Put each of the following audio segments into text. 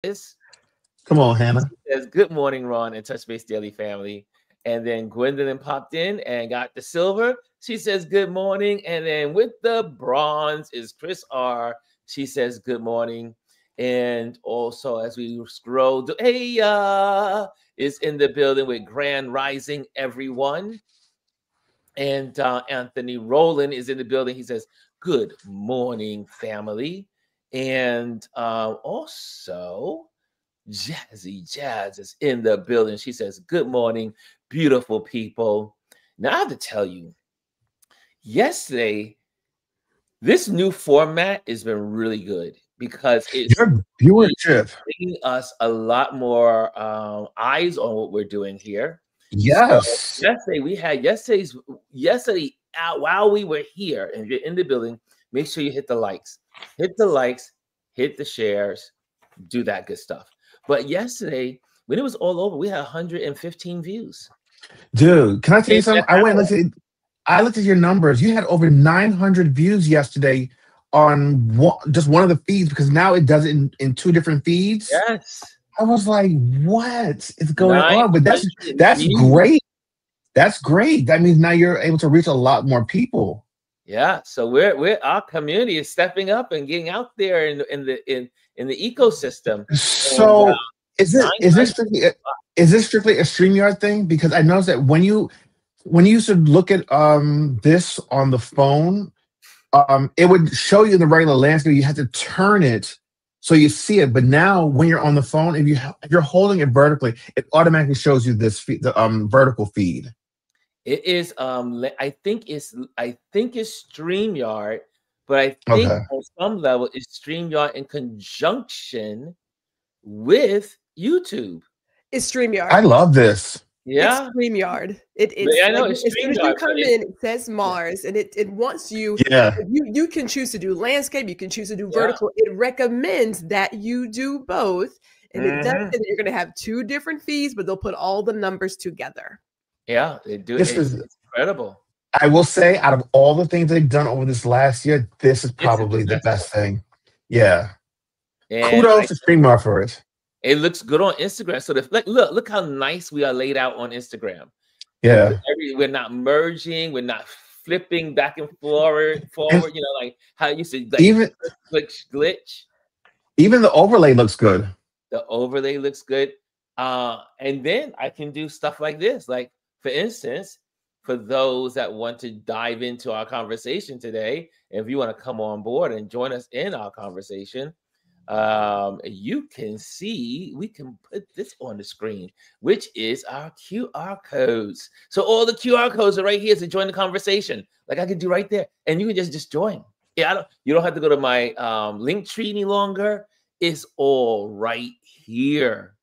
It's Come on, Hannah. says, good morning, Ron and Touch Base Daily family. And then Gwendolyn popped in and got the silver. She says, good morning. And then with the bronze is Chris R. She says, good morning. And also, as we scroll, hey, is in the building with Grand Rising, everyone. And Anthony Rowland is in the building. He says, good morning, family. And also, Jazzy Jazz is in the building. She says, good morning, beautiful people. Now, I have to tell you, yesterday, this new format has been really good because it's giving us a lot more eyes on what we're doing here. Yes. So yesterday, we had yesterday while we were here and you're in the building, make sure you hit the likes, hit the shares, do that good stuff. But yesterday, when it was all over, we had 115 views. Dude, can I tell you something? I looked at your numbers. You had over 900 views yesterday on just one of the feeds because now it does it in two different feeds. Yes. I was like, what is going on? But that's great. That's great. That means now you're able to reach a lot more people. Yeah. So we're our community is stepping up and getting out there in the ecosystem. So and, is this strictly a StreamYard thing? Because I noticed that when you used to look at this on the phone, it would show you in the regular landscape. You had to turn it so you see it. But now when you're on the phone, if you're holding it vertically, it automatically shows you this feed, the vertical feed. It is I think it's StreamYard, but I think on some level it's StreamYard in conjunction with YouTube. It's StreamYard. I love this. Yeah, it's StreamYard. As soon as you come in, it says Mars, and it wants you. Yeah, you can choose to do landscape. You can choose to do vertical. It recommends that you do both, and it does say that you're going to have two different feeds, but they'll put all the numbers together. Yeah, they do. It's incredible. I will say, out of all the things they've done over this last year, this is probably the best thing. Yeah, and kudos to StreamYard for it. It looks good on Instagram. So look how nice we are laid out on Instagram. Yeah, we're not merging, we're not flipping back and forward. You know, like how you used to even glitch. Even the overlay looks good. The overlay looks good, and then I can do stuff like this. Like for instance, for those that want to dive into our conversation today, if you want to come on board and join us in our conversation. You can see, we can put this on the screen, which is our QR codes. So all the QR codes are right here to join the conversation. Like I can do right there, and you can just join. Yeah, you don't have to go to my link tree any longer. It's all right here.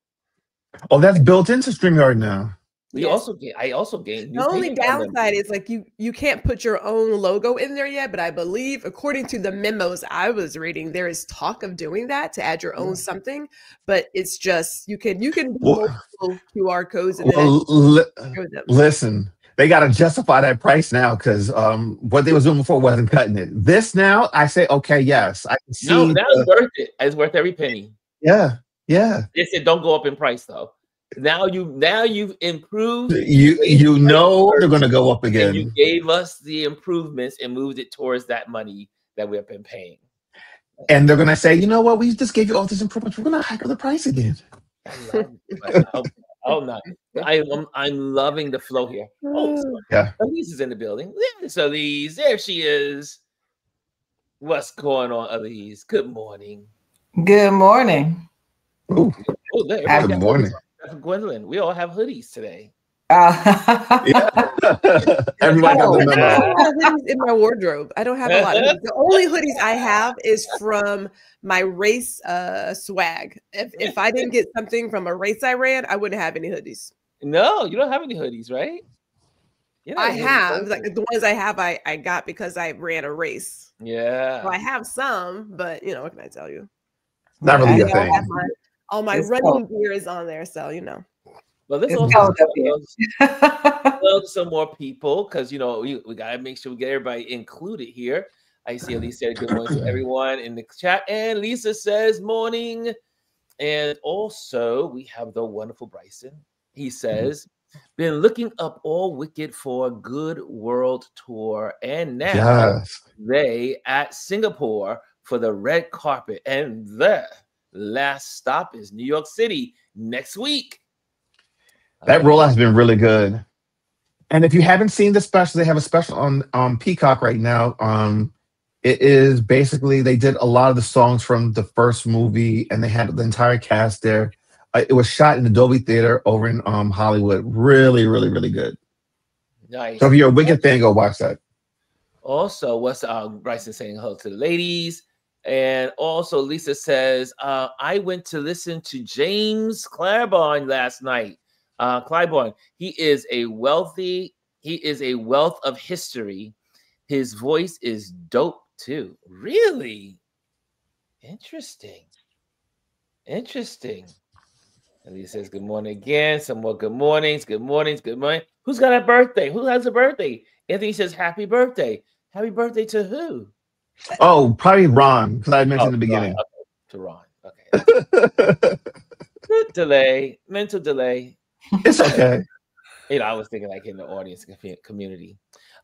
Oh, that's built into StreamYard now. I also gained. The only downside is like you can't put your own logo in there yet, but I believe according to the memos I was reading, there is talk of doing that to add your own something, but it's just you can do multiple QR codes and listen. They got to justify that price now because what they was doing before wasn't cutting it. This now, I say okay, yes, I can see. No, that's worth it. It's worth every penny. Yeah. They said don't go up in price though. Now you've improved. You know they're going to go up again. And you gave us the improvements and moved it towards that money that we've been paying. And they're going to say, you know what? We just gave you all these improvements. We're going to hike up the price again. I'm loving the flow here. Yeah. Alieze is in the building. There's Alieze. There she is. What's going on, Alieze? Good morning. Good morning. Ooh. Good morning. Gwendolyn, we all have hoodies today. Everybody got the memo. I have hoodies in my wardrobe. I don't have a lot of hoodies. The only hoodies I have is from my race swag. If I didn't get something from a race I ran, I wouldn't have any hoodies. No, you don't have any hoodies, right? I have. Like the ones I have, I got because I ran a race. Yeah. So I have some, but what can I tell you? Not really a thing. All my running gear is on there, so Well, this also some more people because we gotta make sure we get everybody included here. I see Alicia said good morning to everyone in the chat, and Lisa says morning. And also, we have the wonderful Bryson. He says, been looking up All Wicked for a good world tour, and now Yes. they at Singapore for the red carpet, and the last stop is New York City next week. That rollout has been really good. And if you haven't seen the special, they have a special on Peacock right now. It is basically, they did a lot of the songs from the first movie, and they had the entire cast there. It was shot in the Dolby Theater over in Hollywood. Really, really, really good. Nice. So if you're a Wicked fan, go watch that. Also, what's Bryson saying hello to the ladies? And also, Lisa says, I went to listen to James Claiborne last night. Claiborne, he is a wealth of history. His voice is dope too. Really? Interesting. And he says, good morning again. Some more good mornings. Good mornings. Good morning. Who's got a birthday? Who has a birthday? Anthony says, happy birthday. Happy birthday to who? Oh, probably Ron, because I mentioned in the beginning. Ron. Okay. To Ron. Okay. Good delay. Mental delay. It's okay. I was thinking like in the audience community.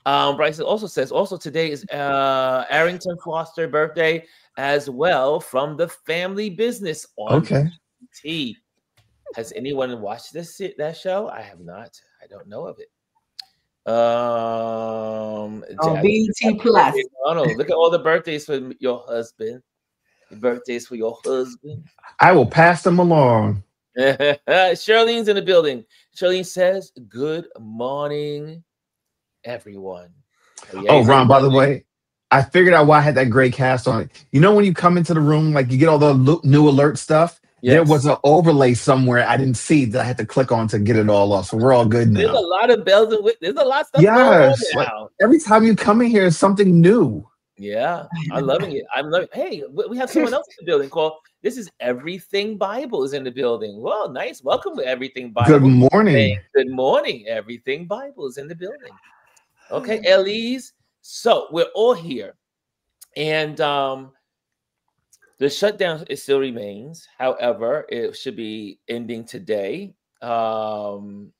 Bryson also says, also today is Arrington Foster birthday as well from the family business on BT. Has anyone watched that show? I have not. I don't know of it. BT Plus. Look at all the birthdays for your husband. The birthdays for your husband. I will pass them along. Charlene's in the building. Charlene says, good morning, everyone. Ron, by the way, I figured out why I had that gray cast on it. You know when you come into the room, like you get all the new alert stuff? Yes. There was an overlay somewhere I didn't see that I had to click on to get it all off. So we're all good now. There's a lot of bells and whistles. There's a lot of stuff going on now. Like, every time you come in here, it's something new. Yeah, I'm loving it. Hey, we have someone else in the building called, this is Everything Bible is in the building. Well, nice. Welcome to Everything Bible. Good morning. Hey, good morning. Everything Bible is in the building. Okay, Alieze. So we're all here. And the shutdown still remains. However, it should be ending today. And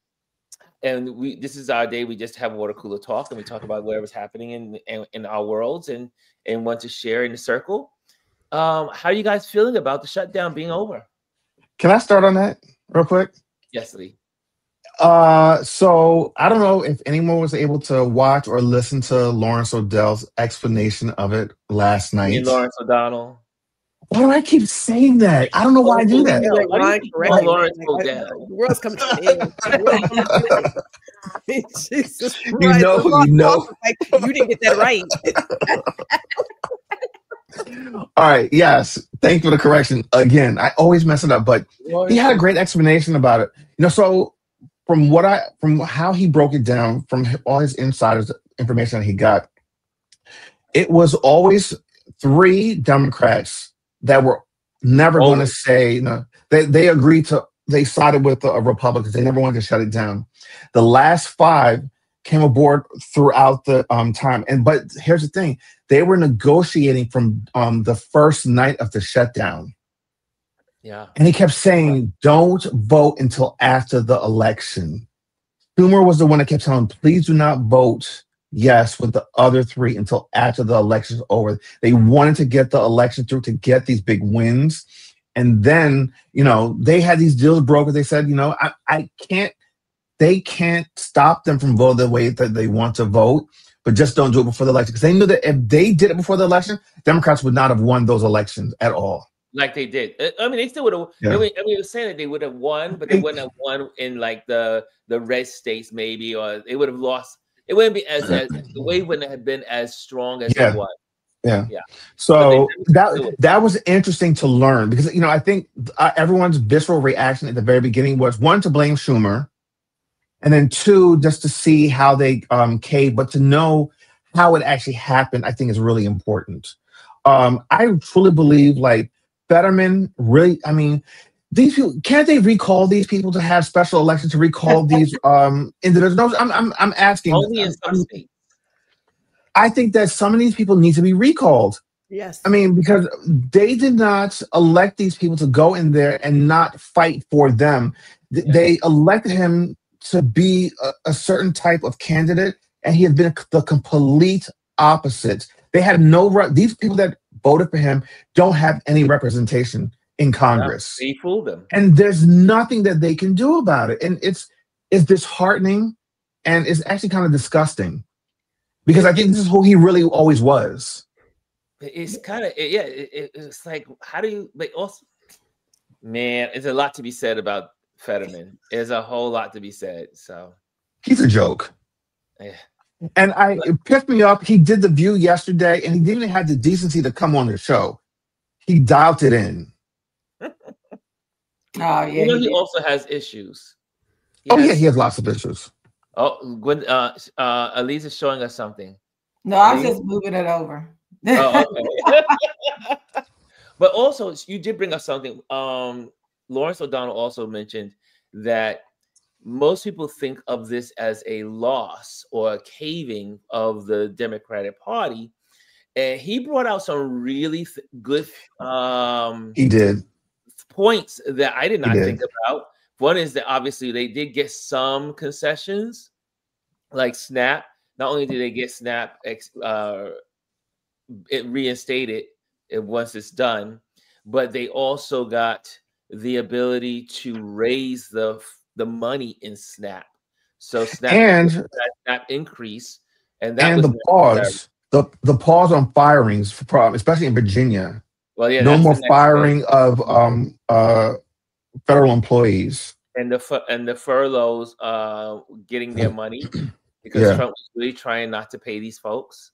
this is our day. We just have water cooler talk, and we talk about whatever's happening in our worlds and want to share in the circle. How are you guys feeling about the shutdown being over? Can I start on that real quick? Yes, Lee. So I don't know if anyone was able to watch or listen to Lawrence O'Dell's explanation of it last night. Lawrence O'Donnell. Why do I keep saying that? I don't know why I do that. Lawrence O'Dell. The world's coming to an end. Jesus Christ. You know. Like, you didn't get that right. All right. Yes. Thank you for the correction. Again, I always mess it up, but he had a great explanation about it. So from how he broke it down, from all his insiders information that he got, it was always 3 Democrats that were never going to say, they sided with the Republicans. They never wanted to shut it down. The last 5 came aboard throughout the time. But here's the thing. They were negotiating from the first night of the shutdown. Yeah. And he kept saying, don't vote until after the election. Schumer was the one that kept telling, please do not vote yes with the other 3 until after the election's over. They wanted to get the election through to get these big wins. And then, they had these deals brokered. They said, they can't stop them from voting the way that they want to vote, but just don't do it before the election. Because they knew that if they did it before the election, Democrats would not have won those elections at all. Like they did. I mean, they still would have. Yeah. We were saying that they would have won, but they wouldn't have won in like the red states, maybe, or they would have lost. It wouldn't be as the wave wouldn't have been as strong as it was. Yeah. So that was interesting to learn because I think everyone's visceral reaction at the very beginning was 1 to blame Schumer, and then 2 just to see how they caved, but to know how it actually happened, I think is really important. I truly believe like Fetterman really. I mean, these people, can't they recall these people to have special elections to recall these individuals? No, I'm asking. Only in some states. I think that some of these people need to be recalled. Yes. I mean, because they did not elect these people to go in there and not fight for them. They elected him to be a certain type of candidate, and he has been the complete opposite. They have these people that voted for him don't have any representation in Congress. He fooled them. And there's nothing that they can do about it. And it's disheartening, and it's actually kind of disgusting, because I think this is who he really always was. It's kind of, it's like, how do you, like, also, man, there's a lot to be said about Fetterman. There's a whole lot to be said. So he's a joke. Yeah. And it pissed me off. He did The View yesterday, and he didn't even have the decency to come on the show. He dialed it in. Oh yeah. He also has issues. He has lots of issues. Oh, Alieze is showing us something. No, I was just moving it over. Oh, okay. But also, you did bring up something. Lawrence O'Donnell also mentioned that most people think of this as a loss or a caving of the Democratic Party, and he brought out some really good he did points that I did not think about. One is that obviously they did get some concessions, like SNAP. Not only did they get SNAP reinstated once it's done, but they also got the ability to raise the money in SNAP. So SNAP increase, and the pause, the pause on firings, especially in Virginia. Well, yeah, no more firing of federal employees, and the furloughs getting their money, because Trump was really trying not to pay these folks.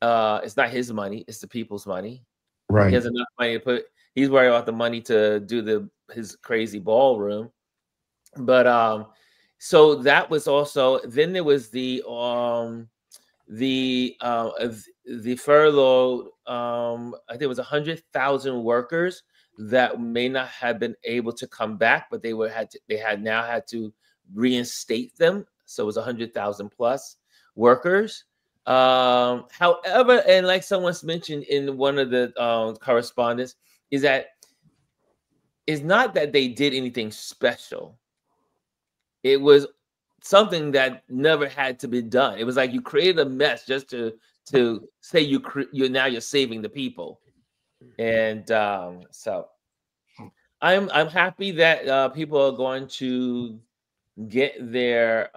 It's not his money; it's the people's money. Right. He has enough money to put. He's worried about the money to do his crazy ballroom. But so that was also. Then there was the furlough. I think it was 100,000 workers that may not have been able to come back, but they now had to reinstate them. So it was 100,000 plus workers. However, and like someone's mentioned in one of the correspondence, is that it's not that they did anything special. It was something that never had to be done. It was like you created a mess just to say you're saving the people. And so I'm happy that people are going to get their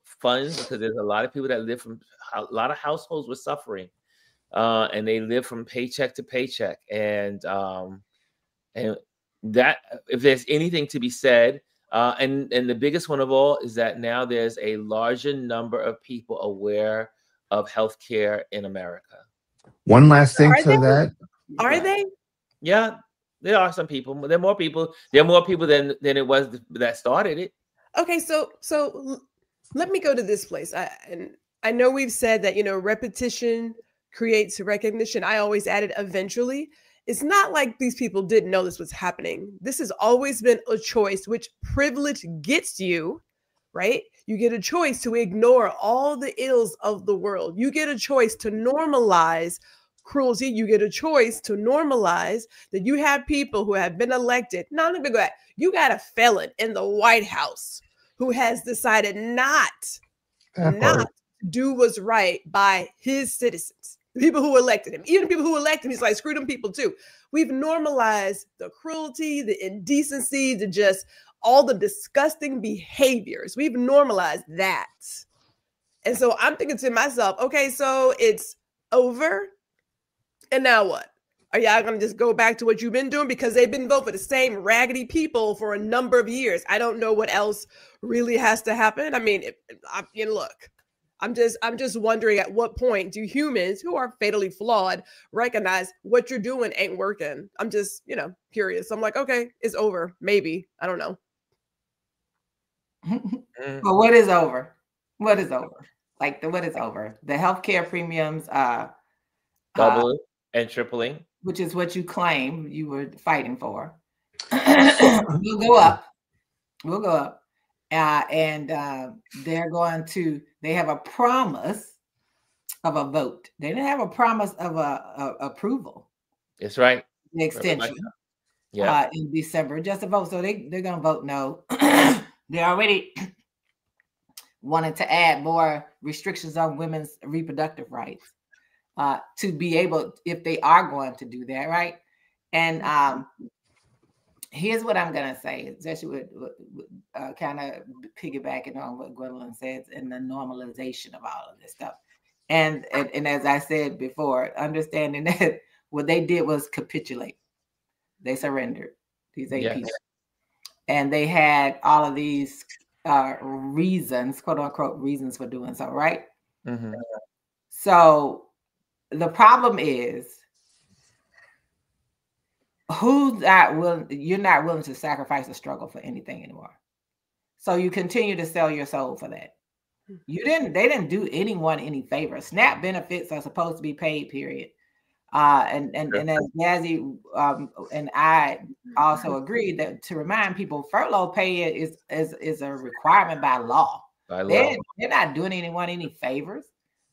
funds, because there's a lot of people that live from a lot of households were suffering, and they live from paycheck to paycheck. And that, if there's anything to be said, and the biggest one of all is that now there's a larger number of people aware of healthcare in America. One last thing to that. Are they? Yeah, there are some people. There are more people. There are more people than it was that started it. Okay, so let me go to this place. I know we've said that, repetition creates recognition. I always added eventually. It's not like these people didn't know this was happening. This has always been a choice, which privilege gets you, right? You get a choice to ignore all the ills of the world. You get a choice to normalize cruelty. You get a choice to normalize that you have people who have been elected. Now, let me go back. You got a felon in the White House who has decided not to do what's right by his citizens, the people who elected him. Even the people who elected him, he's like, screw them people too. We've normalized the cruelty, the indecency, just all the disgusting behaviors. We've normalized that. And so I'm thinking to myself, okay, so it's over. And now what? Are y'all going to just go back to what you've been doing? Because they've been voting for the same raggedy people for a number of years. I don't know what else really has to happen. I mean, look, I'm just wondering, at what point do humans who are fatally flawed recognize what you're doing ain't working? I'm just, curious. I'm like, okay, it's over. Maybe. I don't know. But what is over? What is over? What is over? The healthcare premiums doubling and tripling, which is what you claim you were fighting for. We'll go up. We'll go up. And they have a promise of a vote. They didn't have a promise of a approval. That's right. The extension. Yeah. In December, just a vote. So they're gonna vote no. They already wanted to add more restrictions on women's reproductive rights to be able, if they are going to do that, right? And here's what I'm gonna say, especially with kind of piggybacking on what Gwendolyn says in the normalization of all of this stuff. And as I said before, understanding that what they did was capitulate. They surrendered, these 8 people. And they had all of these reasons, quote unquote, reasons for doing so, right? Mm-hmm. So the problem is, you're not willing to sacrifice the struggle for anything anymore. So you continue to sell your soul for that. They didn't do anyone any favor. SNAP benefits are supposed to be paid, period. And as Alieze and I also agreed that to remind people, furlough pay is a requirement by law. They're not doing anyone any favors.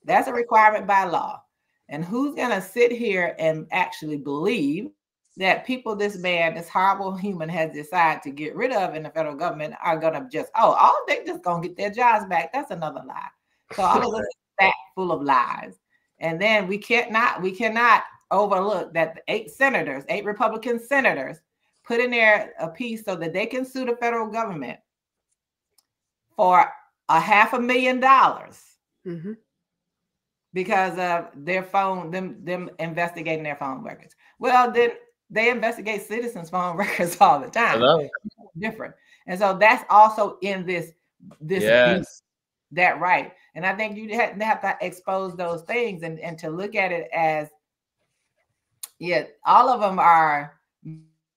That's a requirement by law. And who's gonna sit here and actually believe that people this horrible human has decided to get rid of in the federal government are gonna just, they just gonna get their jobs back? That's another lie. So all of this is that full of lies. And then we cannot overlook that the 8 Republican senators put in there a piece so that they can sue the federal government for $500,000 because of their phone, them investigating their phone records. Well, then they investigate citizens' phone records all the time. Hello. Different. And so that's also in this yes. That right. And I think you have to expose those things and to look at it as, all of them are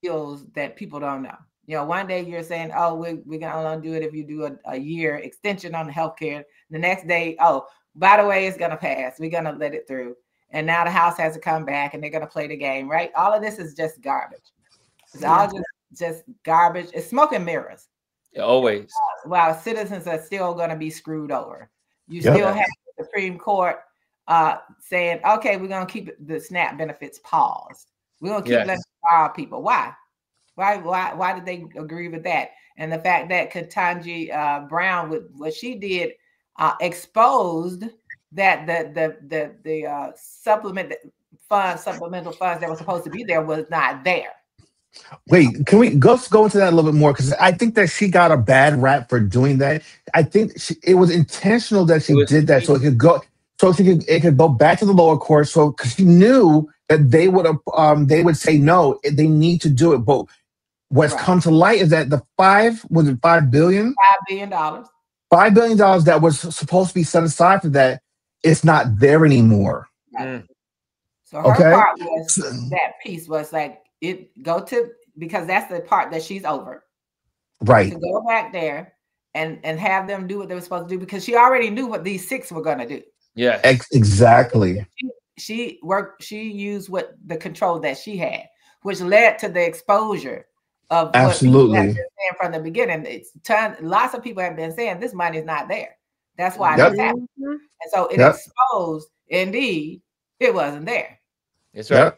skills that people don't know. One day you're saying, we're going to do it if you do a year extension on the healthcare. The next day, by the way, it's going to pass. We're going to let it through. And now the House has to come back and they're going to play the game, right? All of this is just garbage. It's all just garbage. It's smoke and mirrors. Always. While citizens are still going to be screwed over. You still have the Supreme Court saying, okay, we're going to keep the SNAP benefits paused. We're going to keep letting fire people. Why did they agree with that? And the fact that Ketanji Brown, with what she did, exposed that the supplemental funds that were supposed to be there was not there. Wait, can we go into that a little bit more? Because I think that she got a bad rap for doing that. I think it was intentional that she did that so it could go, it could go back to the lower court. So because she knew that they would say no, they need to do it. But what's come to light is that the $5 billion? $5 billion. $5 billion that was supposed to be set aside for that, it's not there anymore. Right. So her part was, that piece was like, because that's the part that she's over. Right. To go back there and have them do what they were supposed to do, because she already knew what these 6 were going to do. Yeah. Exactly. She used the control that she had, which led to the exposure of absolutely what people have been saying from the beginning. Lots of people have been saying this money is not there. That's why this happened. And so it exposed, indeed, it wasn't there. That's right.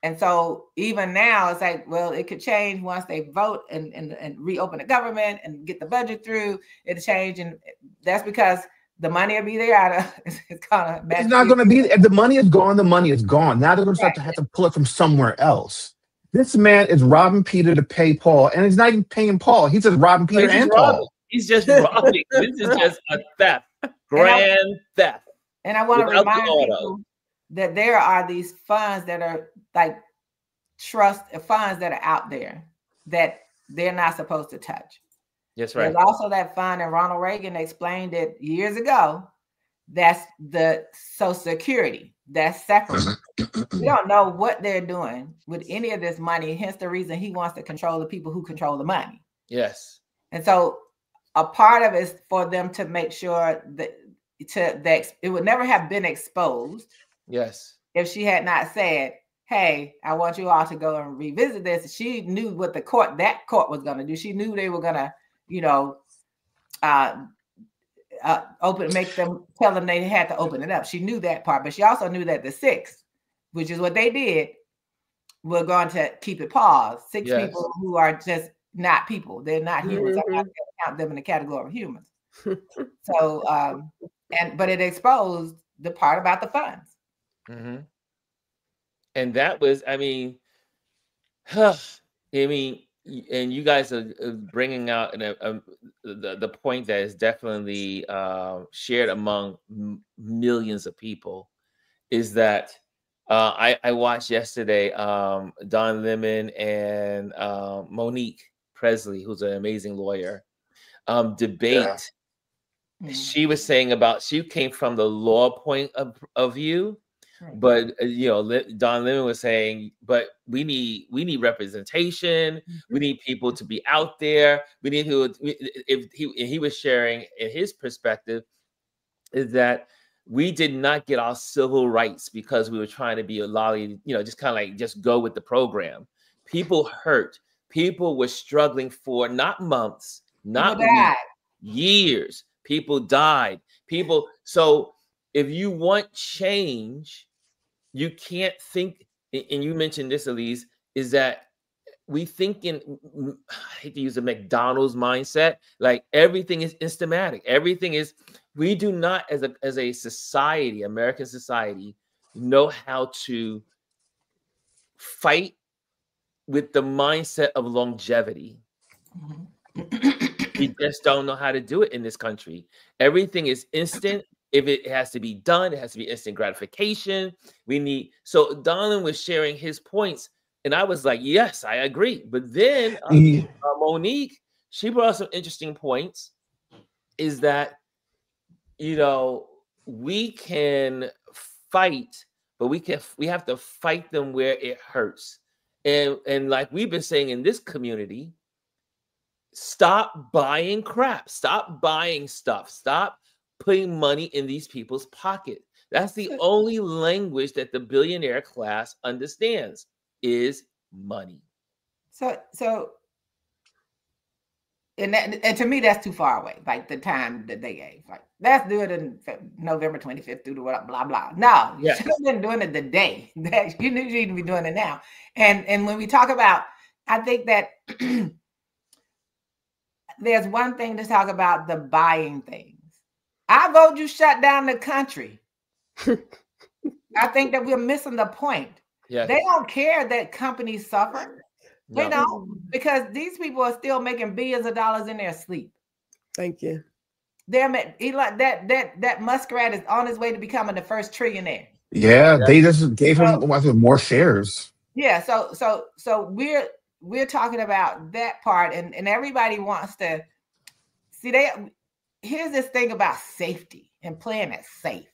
And so even now, it's like, well, it could change once they vote and reopen the government and get the budget through. It'll change, and that's because the money will be there. It's not going to be. If the money is gone, the money is gone. Now they're going to have to pull it from somewhere else. This man is robbing Peter to pay Paul, and he's not even paying Paul. He's just robbing Peter and Paul. He's just robbing. This is just a theft, grand theft. And I want to remind people that there are these funds that are like trust funds that are out there that they're not supposed to touch. That's right. There's also that fund, and Ronald Reagan explained it years ago. That's the Social Security. That's separate. We don't know what they're doing with any of this money. Hence the reason he wants to control the people who control the money. Yes. And so a part of it is for them to make sure that it would never have been exposed. Yes. If she had not said, hey, I want you all to go and revisit this. She knew what that court was going to do. She knew they were going to, tell them they had to open it up. She knew that part, but she also knew that the 6, which is what they did, were going to keep it paused. 6 people who are just not people. They're not humans. I'm not going to count them in the category of humans. So, but it exposed the part about the funds. Mm-hmm. And that was, I mean, and you guys are bringing out the point that is definitely shared among millions of people, is that I watched yesterday Don Lemon and Monique Presley, who's an amazing lawyer, debate. Yeah. She was saying about, she came from the law point of view. But Don Lemon was saying, but we need representation. We need people to be out there. We need people. If he was sharing in his perspective, is that we did not get our civil rights because we were trying to be a lolly, just kind of like just go with the program. People hurt. People were struggling for not months, not weeks, years. People died. So if you want change, you can't think, and you mentioned this, Alieze, is that we think I hate to use a McDonald's mindset, like everything is instamatic. Everything is, we do not, as a society, American society, know how to fight with the mindset of longevity. We just don't know how to do it in this country. Everything is instant. If it has to be done, it has to be instant gratification. So Donald was sharing his points, and I was like, yes, I agree. But then Monique, she brought up some interesting points, is that, we can fight, but we have to fight them where it hurts. And like we've been saying in this community, stop buying crap, stop buying stuff, stop putting money in these people's pocket. That's the only language that the billionaire class understands, is money. And to me, that's too far away. Like the time that they gave, like, let's do it in November 25th through the blah blah. No, you should have been doing it the day that you need to be doing it now. And when we talk about, I think that there's one thing to talk about the buying things. I vote you shut down the country. I think that we're missing the point. Yes. They don't care that companies suffer. They don't, because these people are still making billions of dollars in their sleep. Thank you. That muskrat is on his way to becoming the first trillionaire. Yeah, they just gave him more shares. Yeah, so we're talking about that part, and everybody wants to see. Here's this thing about safety and playing it safe.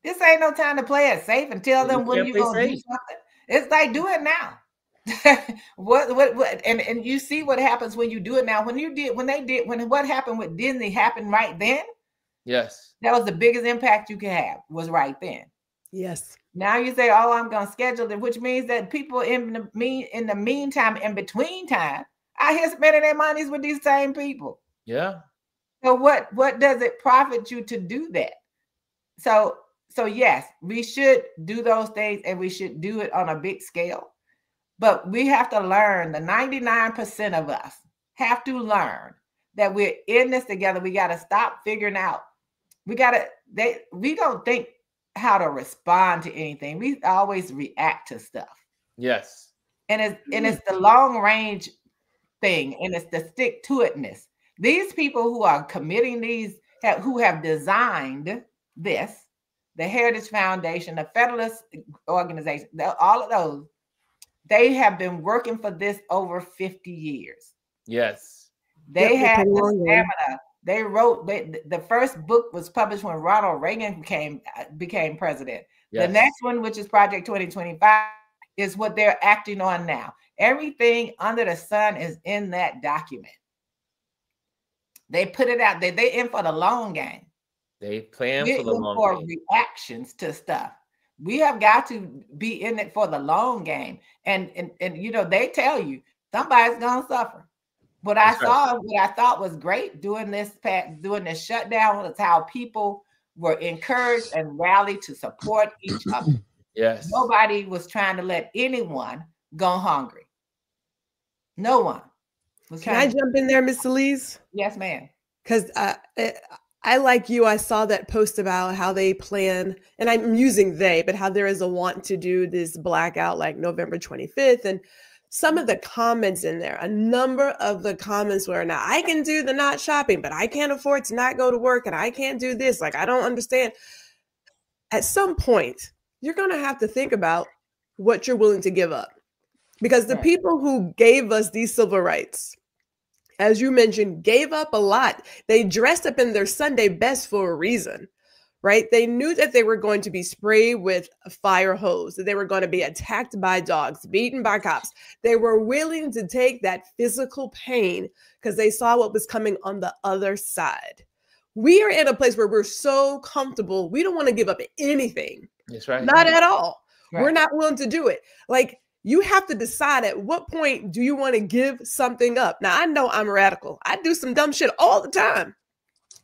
This ain't no time to play it safe and tell them when you're gonna do something. It's like, do it now. And you see what happens when you do it now. When what happened with Disney happened right then. Yes, that was the biggest impact you could have, was right then. Yes. Now you say, oh, I'm gonna schedule it, which means that people in the meantime, in between time, I hear spending their monies with these same people. Yeah. So what does it profit you to do that? So yes, we should do those things, and we should do it on a big scale. But we have to learn, the 99% of us have to learn that we're in this together. We got to stop figuring out. We don't think how to respond to anything. We always react to stuff. Yes. And it's the long range thing, and it's the stick to itness. These people who are committing who have designed this, the Heritage Foundation, the Federalist Organization, all of those, they have been working for this over 50 years. Yes. They had the stamina. They wrote, the first book was published when Ronald Reagan became president. Yes. The next one, which is Project 2025, is what they're acting on now. Everything under the sun is in that document. They put it out. They in for the long game. They plan for the long game. Reactions to stuff. We have got to be in it for the long game. And they tell you somebody's gonna suffer. What I saw, what I thought was great doing this shutdown was how people were encouraged and rallied to support each other. Yes. Nobody was trying to let anyone go hungry. No one was Can I jump in there, Miss Alieze? Yes, ma'am. Because I, like you, I saw that post about how they plan, and I'm using they, but how there is a want to do this blackout like November 25th. And some of the comments in there, a number of the comments were, now I can do the not shopping, but I can't afford to not go to work, and I can't do this. Like, I don't understand. At some point, you're going to have to think about what you're willing to give up. Because the people who gave us these civil rights, as you mentioned, gave up a lot. They dressed up in their Sunday best for a reason, right? They knew that they were going to be sprayed with a fire hose, that they were going to be attacked by dogs, beaten by cops. They were willing to take that physical pain because they saw what was coming on the other side. We are in a place where we're so comfortable. We don't want to give up anything. That's right. Not at all. Right. We're not willing to do it. Like, you have to decide at what point do you want to give something up. Now, I know I'm radical. I do some dumb shit all the time.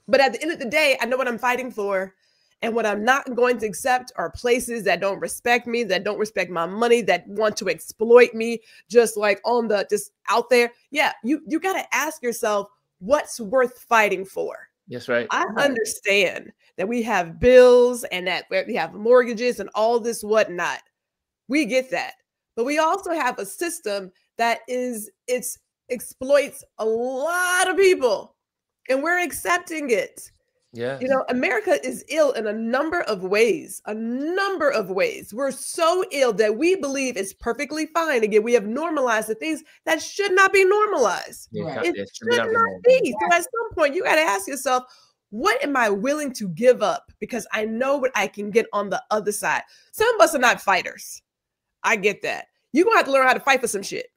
But at the end of the day, I know what I'm fighting for. And what I'm not going to accept are places that don't respect me, that don't respect my money, that want to exploit me, just like just out there. Yeah, you got to ask yourself, what's worth fighting for? That's right. I understand that we have bills and that we have mortgages and all this whatnot. We get that. But we also have a system that exploits a lot of people, and we're accepting it. Yeah. You know, America is ill in a number of ways, We're so ill that we believe it's perfectly fine. Again, we have normalized the things that should not be normalized. Yeah, it should not be. So at some point, you got to ask yourself, what am I willing to give up? Because I know what I can get on the other side. Some of us are not fighters. I get that. You're going to have to learn how to fight for some shit.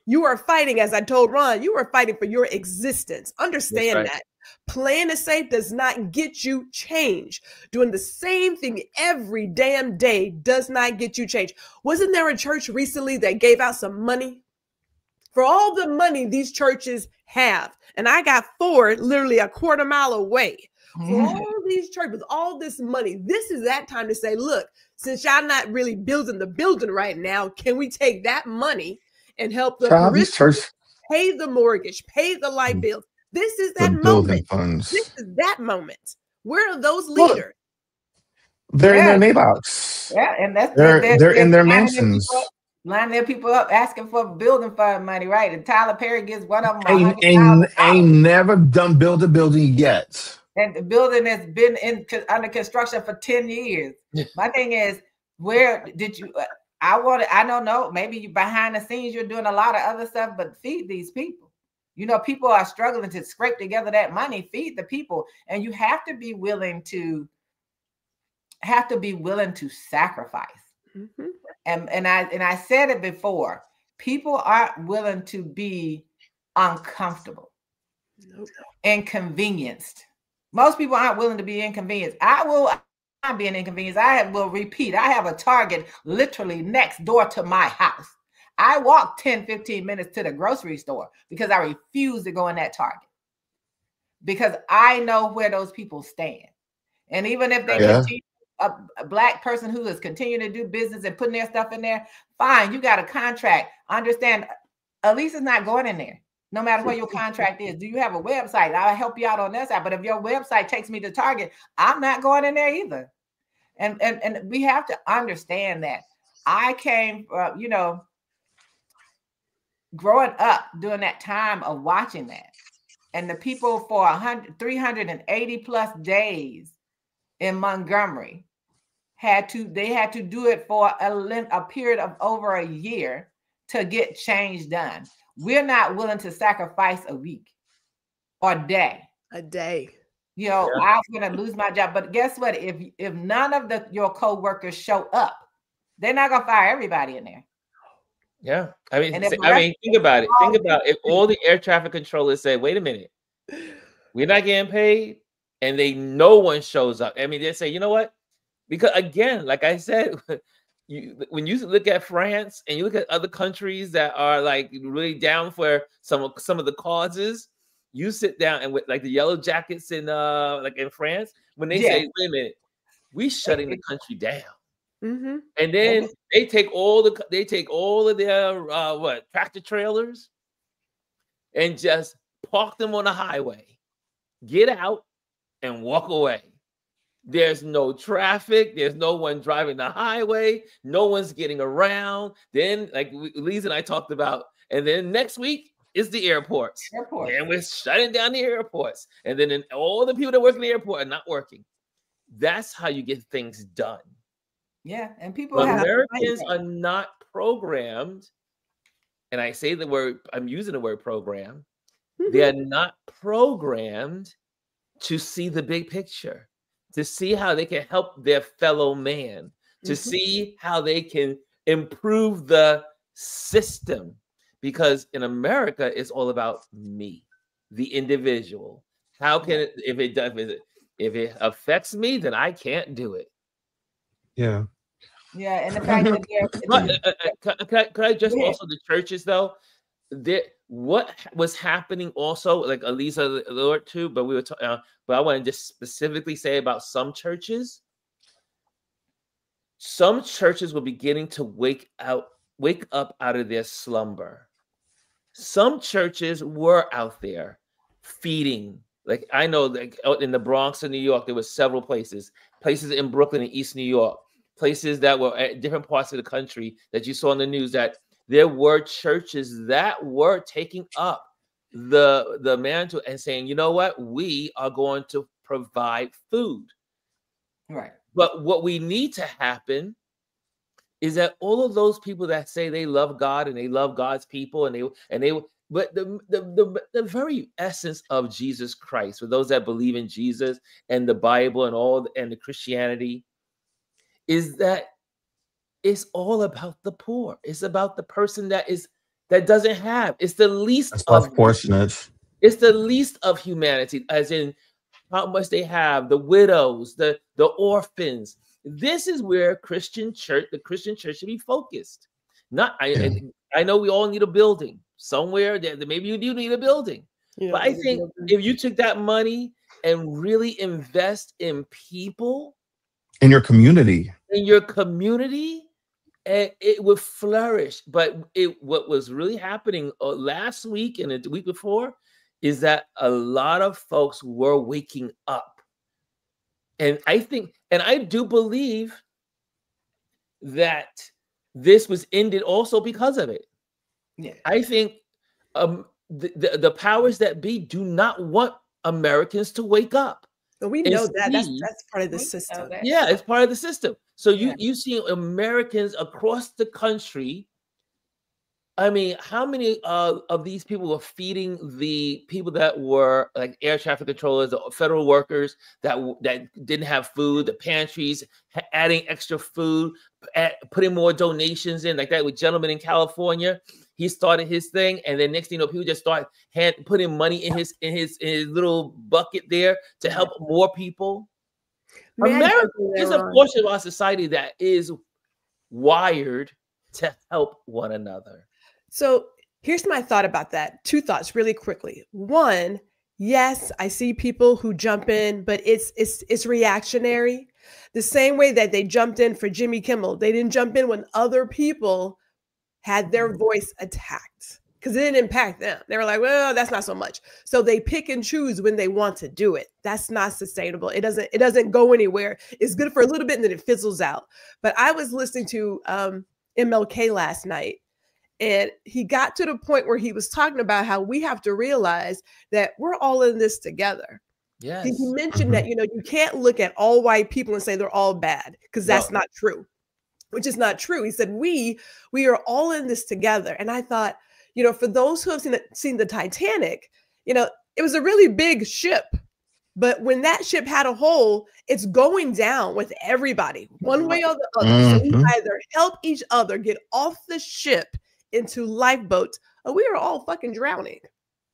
You are fighting, as I told Ron, you are fighting for your existence. Understand that. Playing it safe does not get you change. Doing the same thing every damn day does not get you change. Wasn't there a church recently that gave out some money? For all the money these churches have, and I got 4 literally a quarter mile away. For all these churches, all this money, this is that time to say, look, since y'all not really building the building right now, can we take that money and help the church pay the mortgage, pay the light bills? This is that moment. Funds. This is that moment. Where are those leaders? They're in their neighborhoods. Yeah, and they're in their mansions. Lining their people up, asking for building fund money, right? And Tyler Perry gives one of them ain't never done build a building yet. And the building has been under construction for 10 years. My thing is, where did you? I don't know. Maybe you behind the scenes, you're doing a lot of other stuff, but feed these people. You know, people are struggling to scrape together that money. Feed the people, and you have to be willing to sacrifice. Mm-hmm. And I said it before. People aren't willing to be uncomfortable, inconvenienced. Most people aren't willing to be inconvenienced. I'm being inconvenienced. I will repeat. I have a Target literally next door to my house. I walk 10, 15 minutes to the grocery store because I refuse to go in that Target because I know where those people stand. And even if they continue, a Black person who is continuing to do business and putting their stuff in there, fine, you got a contract. Understand, Alieze is not going in there. No matter what your contract is. Do you have a website? I'll help you out on that side. But if your website takes me to Target, I'm not going in there either. And we have to understand that. I came, growing up during that time of watching that. And the people for 380 plus days in Montgomery had to do it for a period of over a year to get change done. We're not willing to sacrifice a week or a day. You know, I'm going to lose my job. But guess what? If none of your co-workers show up, they're not going to fire everybody in there. Yeah. I mean, think about it. Think about if all the air traffic controllers say, wait a minute, we're not getting paid, and no one shows up. I mean, they say, you know what? Because again, like I said, when you look at France and you look at other countries that are like really down for some of the causes, you sit down and with like the yellow jackets in like in France, when they say, wait a minute, we shutting the country down. And then they take all of their tractor trailers and just park them on the highway, get out and walk away. There's no traffic. There's no one driving the highway. No one's getting around. Then, like Alieze and I talked about, and then next week is the airports. And we're shutting down the airports. And then all the people that work in the airport are not working. That's how you get things done. Yeah, and people Americans are not programmed, and I say the word, I'm using the word program. They are not programmed to see the big picture, to see how they can help their fellow man, to see how they can improve the system. Because in America, it's all about me, the individual. How can it, if it affects me, then I can't do it. Yeah. Yeah, and the fact that could I just also the churches though? What was happening also, like Alieze alluded to, but we were talking. But I want to just specifically say about some churches. Some churches were beginning to wake up out of their slumber. Some churches were out there feeding. Like I know, like out in the Bronx in New York, there were several places in Brooklyn and East New York, places that were at different parts of the country that you saw in the news that there were churches that were taking up the mantle and saying, you know what, we are going to provide food. Right. But what we need to happen is that all of those people that say they love God and they love God's people but the very essence of Jesus Christ, for those that believe in Jesus and the Bible and the Christianity, is that it's all about the poor. It's about the person that doesn't have. It's the least of fortunate. It's the least of humanity, as in how much they have, the widows, the orphans. This is where the Christian church should be focused. I know we all need a building somewhere. That maybe you do need a building, but I think if you took that money and really invest in people, in your community, it would flourish. But what was really happening last week and the week before is that a lot of folks were waking up. And I do believe that this was ended also because of it. Yeah. I think the powers that be do not want Americans to wake up. But we know that that's part of the system. Yeah, it's part of the system. So you see Americans across the country. I mean, how many of these people were feeding the people that were like air traffic controllers, the federal workers that didn't have food, the pantries, adding extra food, putting more donations in, like that with gentleman in California. He started his thing, and then next thing you know, people just start putting money in his little bucket there to help more people. America is a portion of our society that is wired to help one another. So here's my thought about that. Two thoughts really quickly. One, yes, I see people who jump in, but it's reactionary. The same way that they jumped in for Jimmy Kimmel. They didn't jump in when other people had their voice attacked because it didn't impact them. They were like, well, that's not so much. So they pick and choose when they want to do it. That's not sustainable. It doesn't go anywhere. It's good for a little bit and then it fizzles out. But I was listening to MLK last night, and he got to the point where he was talking about how we have to realize that we're all in this together. Yes. He mentioned that, you can't look at all white people and say they're all bad because that's not true, which is not true. He said, we are all in this together. And I thought, for those who have seen the Titanic, it was a really big ship. But when that ship had a hole, it's going down with everybody, one way or the other. So we either help each other get off the ship into lifeboats, or we are all fucking drowning.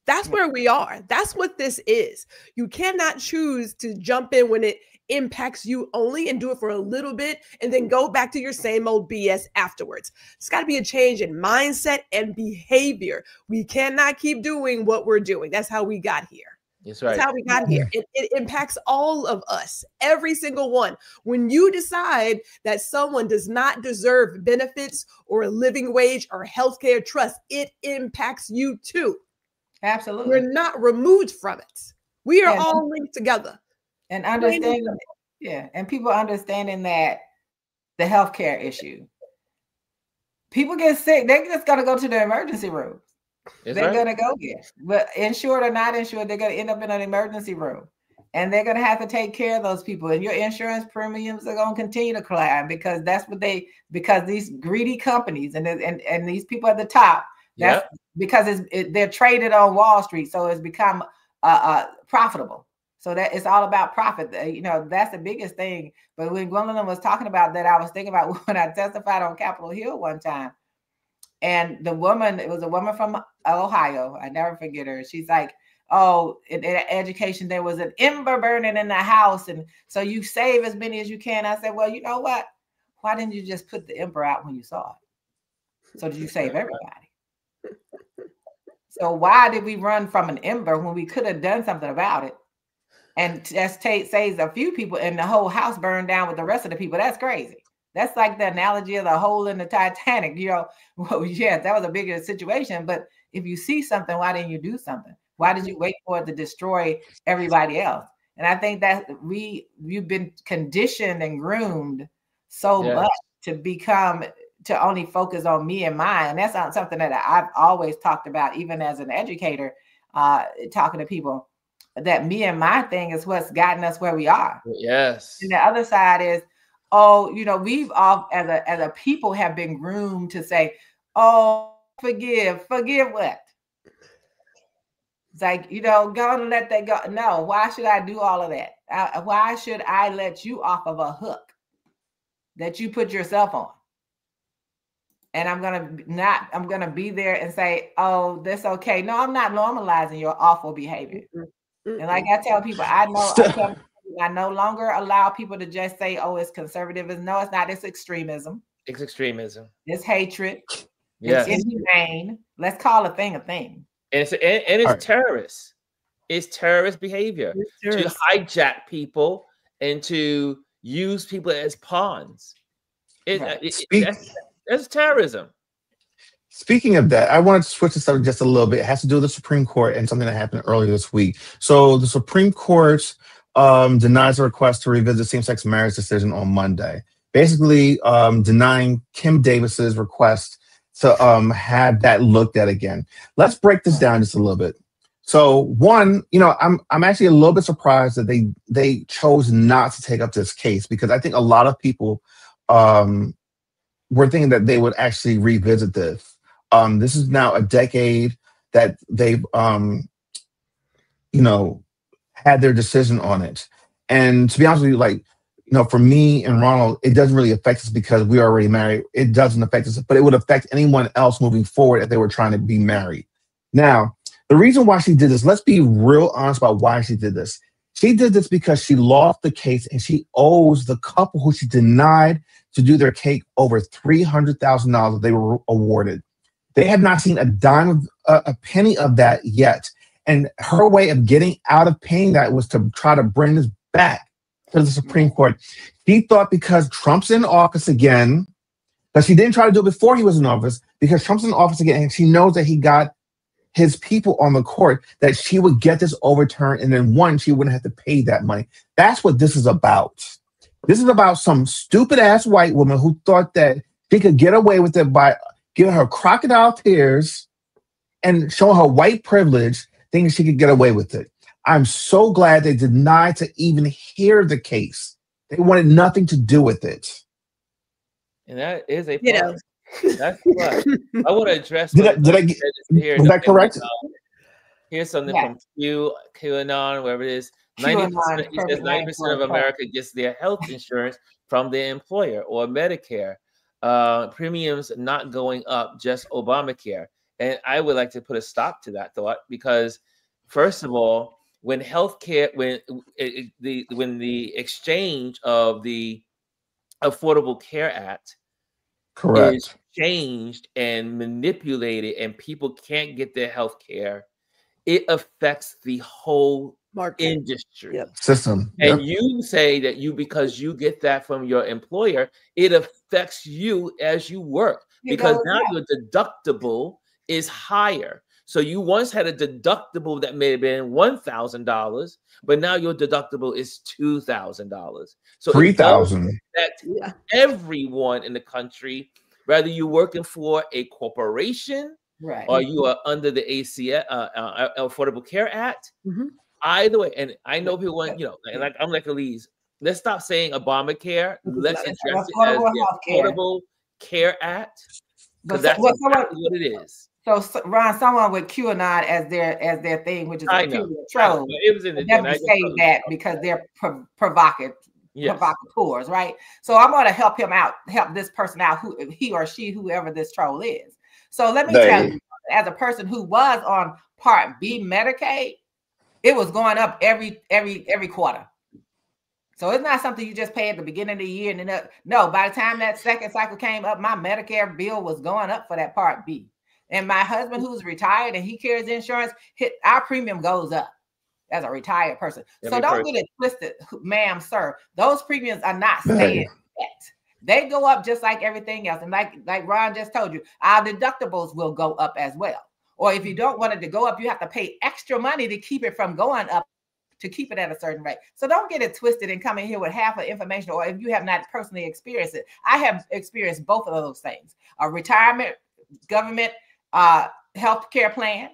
That's where we are. That's what this is. You cannot choose to jump in when it impacts you only, and do it for a little bit and then go back to your same old BS afterwards. It's got to be a change in mindset and behavior. We cannot keep doing what we're doing. That's how we got here. That's right. That's how we got here. It impacts all of us, every single one. When you decide that someone does not deserve benefits or a living wage or healthcare trust, it impacts you too. Absolutely. We're not removed from it. We are all linked together. And understanding, and people understanding that the healthcare issue. People get sick, they just got to go to the emergency room. They're going to go get, but insured or not insured, they're going to end up in an emergency room, and they're going to have to take care of those people. And your insurance premiums are going to continue to climb because that's what because these greedy companies and these people at the top, that's because they're traded on Wall Street, so it's become profitable. So that it's all about profit. That's the biggest thing. But when Gwendolyn was talking about that, I was thinking about when I testified on Capitol Hill one time. And the woman, it was a woman from Ohio. I never forget her. She's like, oh, in education, there was an ember burning in the house. And so you save as many as you can. I said, well, you know what? Why didn't you just put the ember out when you saw it? So did you save everybody? So why did we run from an ember when we could have done something about it? And just saves a few people and the whole house burned down with the rest of the people. That's crazy. That's like the analogy of the hole in the Titanic. Well, yeah, that was a bigger situation. But if you see something, why didn't you do something? Why did you wait for it to destroy everybody else? And I think that you've been conditioned and groomed so much to only focus on me and mine. And that's not something that I've always talked about, even as an educator, talking to people, that me and my thing is what's gotten us where we are. Yes. And the other side is, we've all as a people have been groomed to say, oh, forgive what? It's like, go and let that go. No, why should I do all of that? Why should I let you off of a hook that you put yourself on? And I'm going to be there and say, oh, that's okay. No, I'm not normalizing your awful behavior. And like I tell people, I no longer allow people to just say, oh, it's conservatism. No, it's not. It's extremism. It's extremism. It's hatred. Yes. It's inhumane. Let's call a thing a thing. And it's terrorist. It's terrorist behavior to hijack people and to use people as pawns. That's terrorism. Speaking of that, I wanted to switch the subject just a little bit. It has to do with the Supreme Court and something that happened earlier this week. So the Supreme Court denies a request to revisit same-sex marriage decision on Monday, basically denying Kim Davis's request to have that looked at again. Let's break this down just a little bit. So one, I'm actually a little bit surprised that they chose not to take up this case, because I think a lot of people were thinking that they would actually revisit this. This is now a decade that they've, had their decision on it. And to be honest with you, for me and Ronald, it doesn't really affect us because we are already married. It doesn't affect us, but it would affect anyone else moving forward if they were trying to be married. Now, the reason why she did this, let's be real honest about why she did this. She did this because she lost the case and she owes the couple who she denied to do their cake over $300,000 that they were awarded. They have not seen a penny of that yet. And her way of getting out of paying that was to try to bring this back to the Supreme Court. She thought because Trump's in office again, but she didn't try to do it before he was in office, because Trump's in office again, and she knows that he got his people on the court, that she would get this overturned, and then she wouldn't have to pay that money. That's what this is about. This is about some stupid-ass white woman who thought that she could get away with it by giving her crocodile tears and showing her white privilege, thinking she could get away with it. I'm so glad they denied to even hear the case. They wanted nothing to do with it. And that is a plus. That's what I want to address. Was that correct? Here's something from QAnon, wherever it is. 90% of America gets their health insurance from their employer or Medicare. Premiums not going up, just Obamacare. And I would like to put a stop to that thought, because first of all, when healthcare, when the exchange of the Affordable Care Act is Correct. changed and manipulated, and people can't get their health care, it affects the whole Market. industry. Yep. System. And Yep. you say that because you get that from your employer, it affects you as you work, because now your deductible is higher. So you once had a deductible that may have been $1,000, but now your deductible is $2,000. So it does $3,000. affect everyone in the country, whether you're working for a corporation, Right. or you are under the Affordable Care Act. Mhm. Either way, and I know people want, like I'm like Alieze. Let's stop saying Obamacare. Let's address it as the Affordable Care Act, because that's exactly what it is. So Ron, someone with QAnon as their thing, which is a troll. It was in the say that because they're provocateurs, right? So I'm going to help this person out, he or she, whoever this troll is. So let me tell you, as a person who was on Part B Medicaid, it was going up every quarter. So it's not something you just pay at the beginning of the year and then no. By the time that second cycle came up, my Medicare bill was going up for that Part B. And my husband, who's retired and he carries insurance, our premium goes up as a retired person. So don't get it twisted, ma'am, sir. Those premiums are not staying set. They go up just like everything else. And like Ron just told you, our deductibles will go up as well. Or if you don't want it to go up, you have to pay extra money to keep it from going up, to keep it at a certain rate. So don't get it twisted and come in here with half of information, or if you have not personally experienced it. I have experienced both of those things: a retirement, government, health care plan,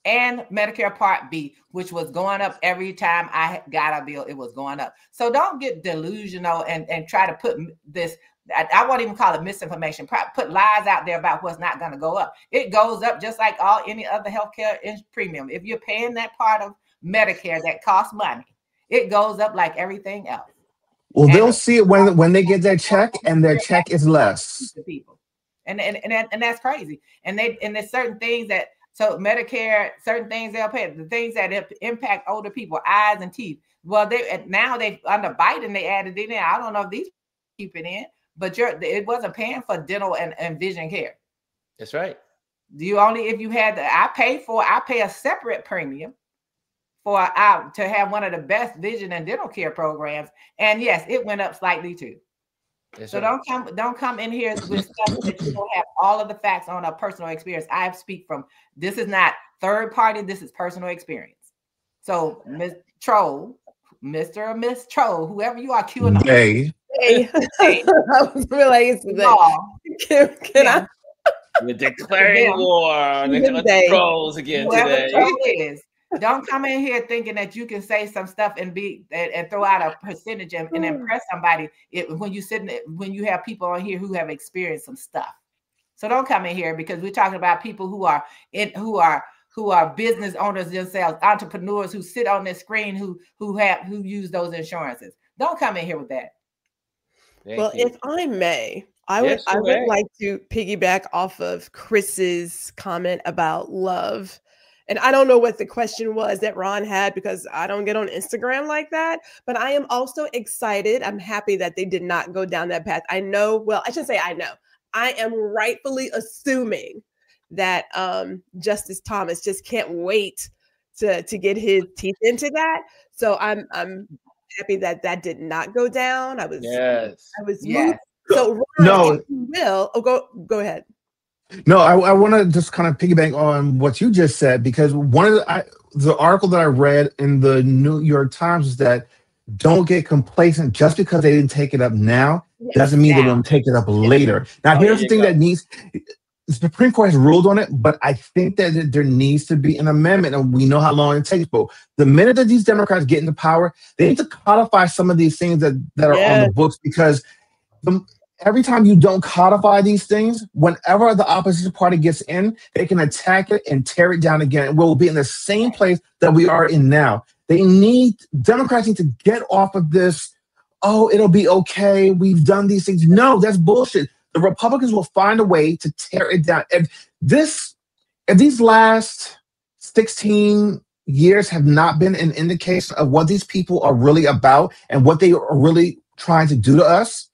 and Medicare Part B, which was going up every time I got a bill. It was going up. So don't get delusional and try to put this, I won't even call it misinformation, put lies out there about what's not going to go up. It goes up just like any other healthcare premium. If you're paying that part of Medicare that costs money, it goes up like everything else. Well, they'll see it when they get their check, and their check is less. To people. And that's crazy. And there's certain things that, so Medicare, certain things they'll pay, the things that impact older people, eyes and teeth. Well, now they under Biden, they added it in. I don't know if these keep it in, but it wasn't paying for dental and vision care. That's right. If you had I pay a separate premium to have one of the best vision and dental care programs. And yes, it went up slightly too. That's so right. Don't come in here with stuff that you don't have all of the facts on a personal experience. I speak from, this is not third party, this is personal experience. So Ms. Troll, Mr. or Miss Troll, whoever you are, queuing up. Hey. I was realizing that. Can I? We're declaring war on the trolls again today. Troll is. Don't come in here thinking that you can say some stuff and throw out a percentage and impress somebody when you have people on here who have experienced some stuff. So don't come in here, because we're talking about people who are business owners themselves, entrepreneurs who sit on this screen who use those insurances. Don't come in here with that. If I may, I would like to piggyback off of Chris's comment about love. And I don't know what the question was that Ron had, because I don't get on Instagram like that. But I am also excited. I'm happy that they did not go down that path. I know, well, I should say I know. I am rightfully assuming that Justice Thomas just can't wait to get his teeth into that. So I'm happy that did not go down. I was moved. So Ron, no, if you will, go ahead. No, I want to just kind of piggyback on what you just said, because one of the article that I read in the New York Times is that don't get complacent just because they didn't take it up now doesn't mean they won't take it up later. Now, here's the thing that needs. The Supreme Court has ruled on it, but I think that there needs to be an amendment, and we know how long it takes. But the minute that these Democrats get into power, they need to codify some of these things that are on the books, because every time you don't codify these things, whenever the opposition party gets in, they can attack it and tear it down again. We'll be in the same place that we are in now. Democrats need to get off of this, oh, it'll be okay, we've done these things. No, that's bullshit. The Republicans will find a way to tear it down. If these last 16 years have not been an indication of what these people are really about and what they are really trying to do to us,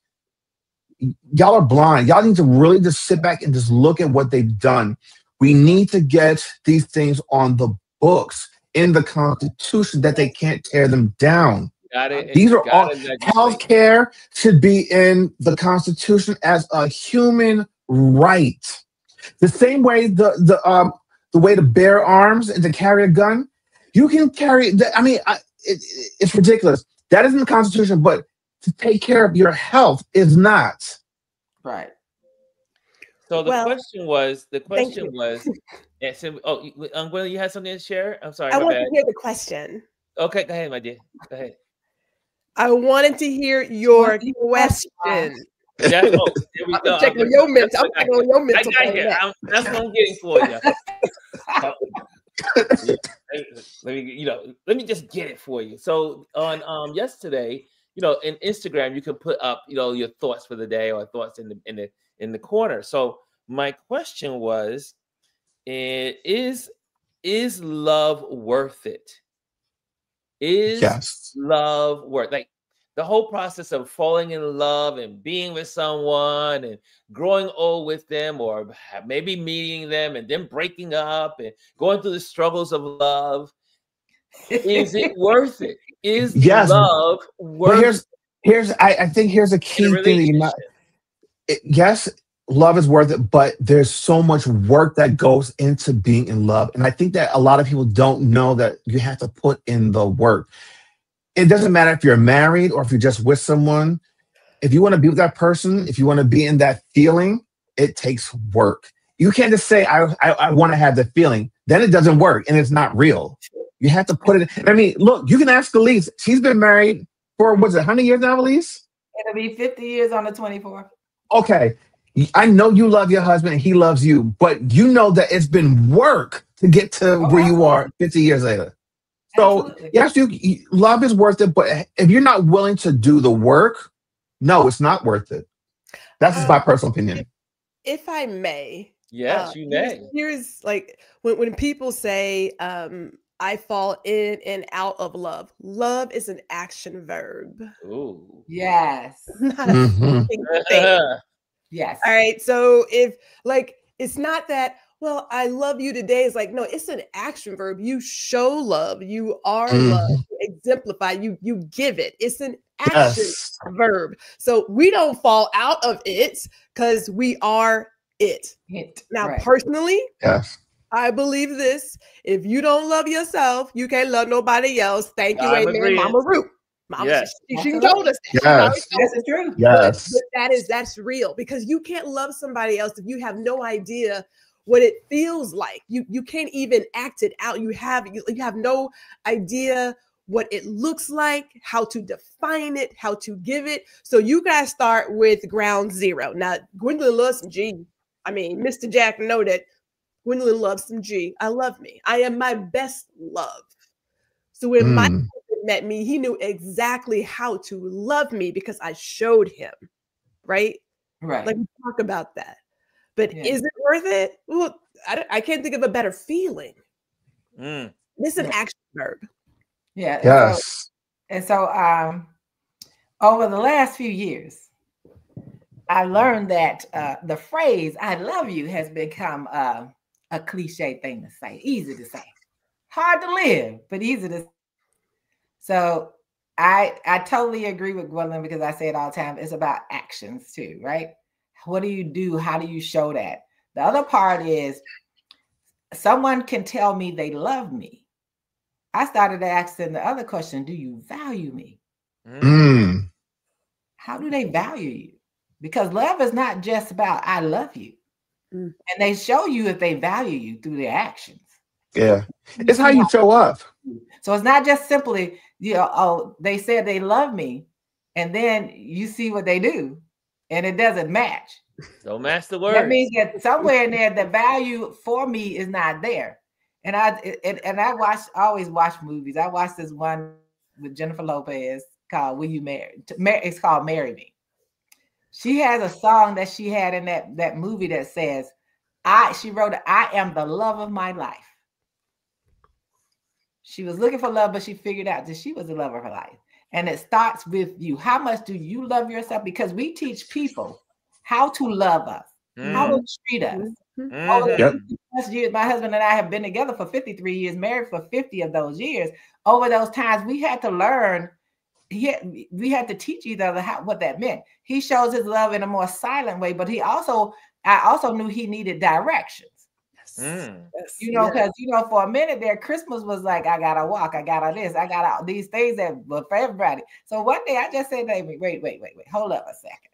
y'all are blind. Y'all need to really just sit back and just look at what they've done. We need to get these things on the books in the Constitution that they can't tear them down. Got it. These are all Legislate. healthcare should be in the Constitution as a human right. The same way the way to bear arms and to carry a gun, you can carry. I mean, it's ridiculous. That is in the Constitution, but to take care of your health is not. Right. So the Well, question was, yeah, so, Gwendolyn, you had something to share? I'm sorry. I my want bad. to hear the question. Okay, go ahead, my dear. Go ahead. I wanted to hear your question. Yeah, here we go. I'm checking your mental. I'm checking on your mental. I got here. That's what I'm getting for you. Let me just get it for you. So on yesterday, in Instagram, you can put up, your thoughts for the day or thoughts in the corner. So my question was, is love worth it? Is love worth, like, the whole process of falling in love and being with someone and growing old with them, or maybe meeting them and then breaking up and going through the struggles of love? Is it worth it? Is love worth it? I think here's a key thing that yes, love is worth it, but there's so much work that goes into being in love. And I think that a lot of people don't know that you have to put in the work. It doesn't matter if you're married or if you're just with someone. If you want to be with that person, if you want to be in that feeling, it takes work. You can't just say, I want to have the feeling. Then it doesn't work and it's not real. You have to put it in. I mean, look, you can ask Alieze. She's been married for, what's it, 100 years now, Alieze? It'll be 50 years on the 24th. Okay. I know you love your husband and he loves you, but you know that it's been work to get to where you are 50 years later. So yes, love is worth it, but if you're not willing to do the work, no, it's not worth it. That's just my personal opinion. If I may. Yes, you may. Here's like when people say, I fall in and out of love. Love is an action verb. Ooh. Yes. Not a thing. Yes. All right. So if it's not that, well, I love you today. It's like, no, it's an action verb. You show love. You are love. You exemplify. You give it. It's an action verb. So we don't fall out of it because we are it. Now, personally, I believe this. If you don't love yourself, you can't love nobody else. Thank you, amen, Mama Ruth. Mama, she told us that. That's true. Yes. But that's real, because you can't love somebody else if you have no idea what it feels like. You can't even act it out. You have no idea what it looks like, how to define it, how to give it. So you guys start with ground zero. Now, Gwendolyn loves some G. I mean, Mr. Jack know that Gwendolyn loves some G. I love me. I am my best love. So when my husband met me, he knew exactly how to love me because I showed him. Right. Like, we talk about that. But is it worth it? Well, I can't think of a better feeling. This is an action verb. Yeah. Yes. And so over the last few years, I learned that the phrase "I love you" has become a cliche thing to say, easy to say, hard to live, but easy to say. So I totally agree with Gwendolyn, because I say it all the time. It's about actions too, right? What do you do? How do you show that? The other part is, someone can tell me they love me. I started asking the other question: do you value me? How do they value you? Because love is not just about I love you. And they show you if they value you through their actions. Yeah. It's how you show up. So it's not just simply, oh, they said they love me, and then you see what they do and it doesn't match. Don't match the word. That means that somewhere in there, the value for me is not there. And I always watch movies. I watched this one with Jennifer Lopez called "Will You Marry?" It's called "Marry Me." She has a song that she had in that movie that says, she wrote, "I am the love of my life." She was looking for love, but she figured out that she was the love of her life. And it starts with you. How much do you love yourself? Because we teach people how to love us, how to treat us. Over the 50+ years, my husband and I have been together for 53 years, married for 50 of those years. Over those times, we had to learn. We had to teach each other what that meant. He shows his love in a more silent way, but I also knew he needed directions. You know, because for a minute there, Christmas was like, I gotta walk, I gotta this, I gotta these things that were for everybody. So one day I just said, David, wait, hold up a second.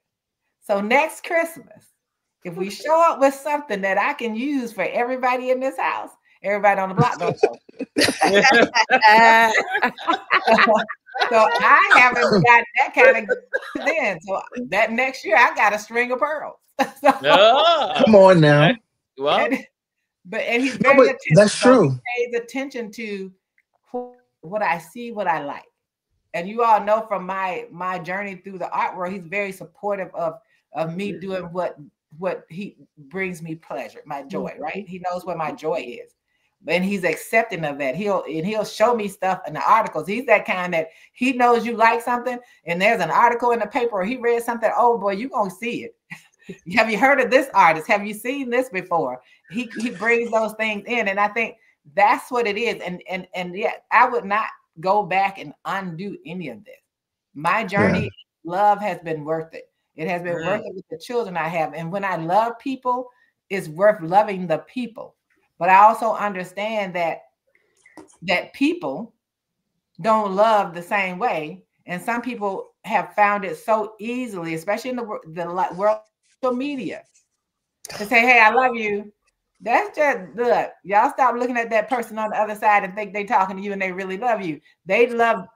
So next Christmas, if we show up with something that I can use for everybody in this house, everybody on the block don't know. So I haven't got that kind of then. So that next year I got a string of pearls. Come on now. Well, and he's very attentive. That's true. He pays attention to what I see, what I like. And you all know from my journey through the art world, he's very supportive of me doing what he brings me pleasure, my joy, right? He knows what my joy is. And he's accepting of that. He'll show me stuff in the articles. He's that kind that he knows you like something, and there's an article in the paper, or he read something. Oh boy, you're gonna see it. Have you heard of this artist? Have you seen this before? He brings those things in, and I think that's what it is. And yet I would not go back and undo any of this. My journey, love has been worth it. It has been worth it with the children I have. And when I love people, it's worth loving the people. But I also understand that people don't love the same way. And some people have found it so easily, especially in the world of media, to say, hey, I love you. That's just, look, y'all stop looking at that person on the other side and think they talking to you and they really love you. They love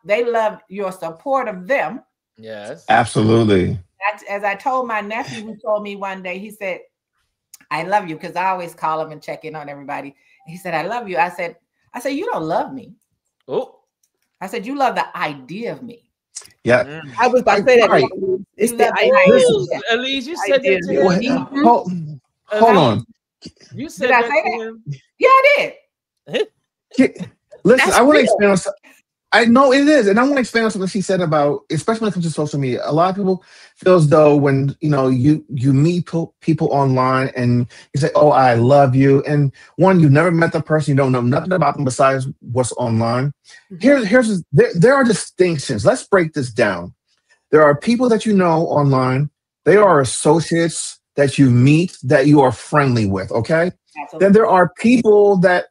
your support of them. Yes. Absolutely. As I told my nephew, who told me one day, he said, I love you, because I always call him and check in on everybody. He said, I love you. I said, you don't love me. Oh. I said, you love the idea of me. Yeah. I was about to say that. Right. It's the idea. Alieze, you said that to him. Hold on. You said Did I that say to that? him. Yeah, I did. Listen, That's I want to real. expand on. I know it is, and I want to expand on something she said about, especially when it comes to social media. A lot of people feel as though when you meet people online and you say, "Oh, I love you," and one, you've never met the person, you don't know nothing about them besides what's online. There are distinctions. Let's break this down. There are people that you know online. They are associates that you meet that you are friendly with. Okay. Absolutely. Then there are people that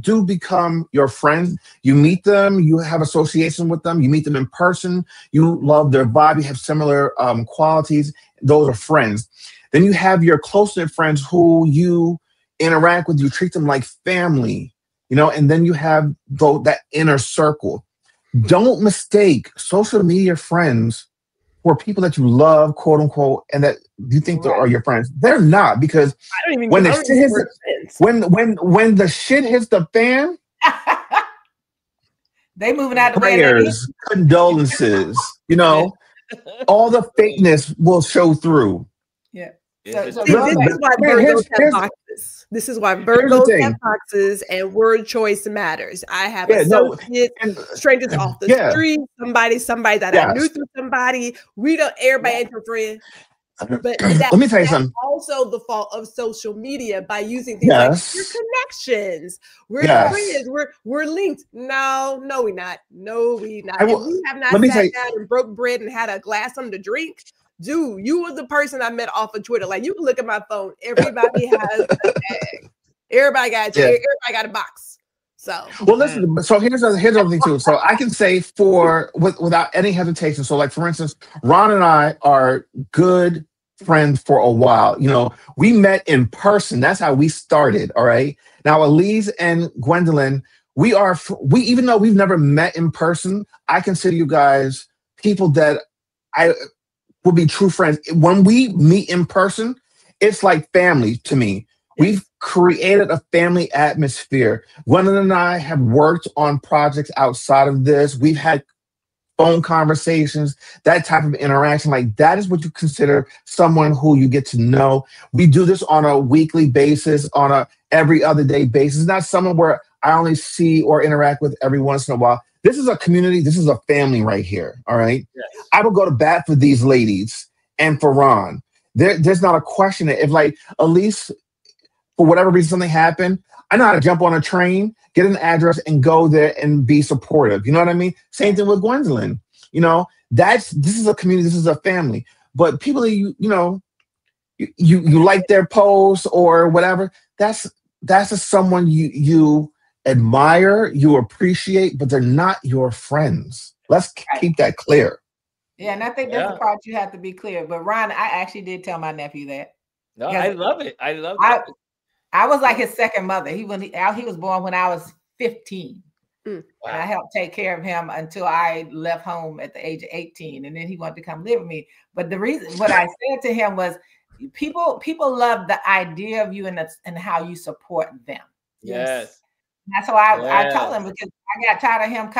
do become your friends. You meet them, you have association with them, you meet them in person, you love their vibe, you have similar qualities. Those are friends. Then you have your close-knit friends who you interact with, you treat them like family, and then you have that inner circle. Don't mistake social media friends for people that you love, quote unquote, and that you think are your friends. They're not, because when the shit hits the fan, they moving out of prayers, condolences, all the fakeness will show through. Yeah. This is why Virgos have boxes. This is why Virgos have boxes, and word choice matters. I have associates, strangers off the street, somebody that I knew through somebody. We don't, everybody ain't your friend. But let me tell you something. Also, the fault of social media by using things like your connections. We're friends. We're linked. No, we're not. No, we not. If we have not sat down and broke bread and had a glass something to drink. Dude, you were the person I met off of Twitter. Like, you can look at my phone. Everybody has a tag. Everybody got a tag. Everybody got a box. So, well, listen. So here's the other thing too. So I can say without any hesitation. So, like, for instance, Ron and I are good friends for a while. We met in person. That's how we started. All right. Now, Alieze and Gwendolyn, we even though we've never met in person, I consider you guys people that I will be true friends. When we meet in person, it's like family to me. We've created a family atmosphere. Gwendolyn and I have worked on projects outside of this. We've had phone conversations, that type of interaction. Like, that is what you consider someone who you get to know. We do this on a weekly basis, on a every other day basis. It's not someone where I only see or interact with every once in a while. This is a community. This is a family right here. All right. Yes. I will go to bat for these ladies and for Ron. There's not a question that if like Alieze, for whatever reason, something happened, I know how to jump on a train, get an address, and go there and be supportive. You know what I mean? Same thing with Gwendolyn. You know, this is a community, this is a family. But people that you like their posts or whatever, that's just someone you admire, you appreciate, but they're not your friends. Let's keep that clear. Yeah, and I think that's the part you have to be clear. But Ron, I actually did tell my nephew that. No, I love it. I love it. I was like his second mother. He was born when I was 15. Wow. And I helped take care of him until I left home at the age of 18. And then he wanted to come live with me. But the reason what I said to him was people love the idea of you and how you support them. Yes. That's why I told him, because I got tired of him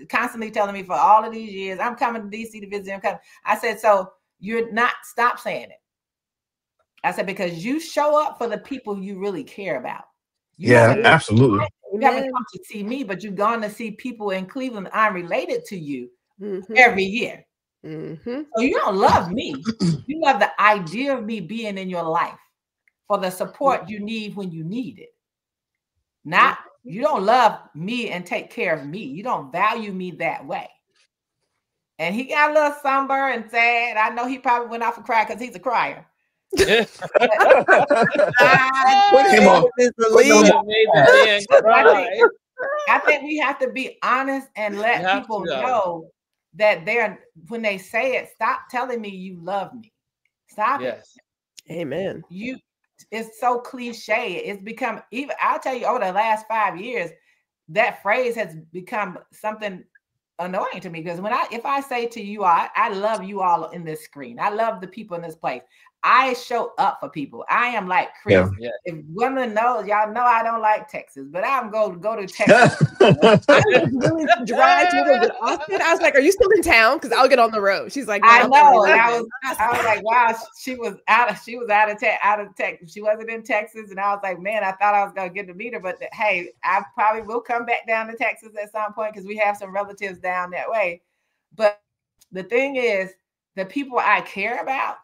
constantly telling me for all of these years, I'm coming to DC to visit him. I said, so you're not, stop saying it. I said, because you show up for the people you really care about. Absolutely. You haven't come to see me, but you've gone to see people in Cleveland unrelated to you every year. So you don't love me. You love the idea of me being in your life for the support you need when you need it. Not, you don't love me and take care of me. You don't value me that way. And he got a little somber and sad. I know he probably went off and cried because he's a crier. I think we have to be honest and let people know that when they say it, stop telling me you love me. Stop it. Amen. It's so cliche. It's become, even I'll tell you, over the last 5 years, that phrase has become something annoying to me, because if I say to you all, I love you all in this screen, I love the people in this place, I show up for people. I am like Chris. If women know, y'all know I don't like Texas, but I'm going to go to Texas. I was willing to drive to Austin. I was like, "Are you still in town?" Because I'll get on the road. She's like, "I know." And I was like, "Wow." She was out of Texas. She wasn't in Texas, and I was like, "Man, I thought I was going to get to meet her." But hey, I probably will come back down to Texas at some point because we have some relatives down that way. But the thing is, the people I care about.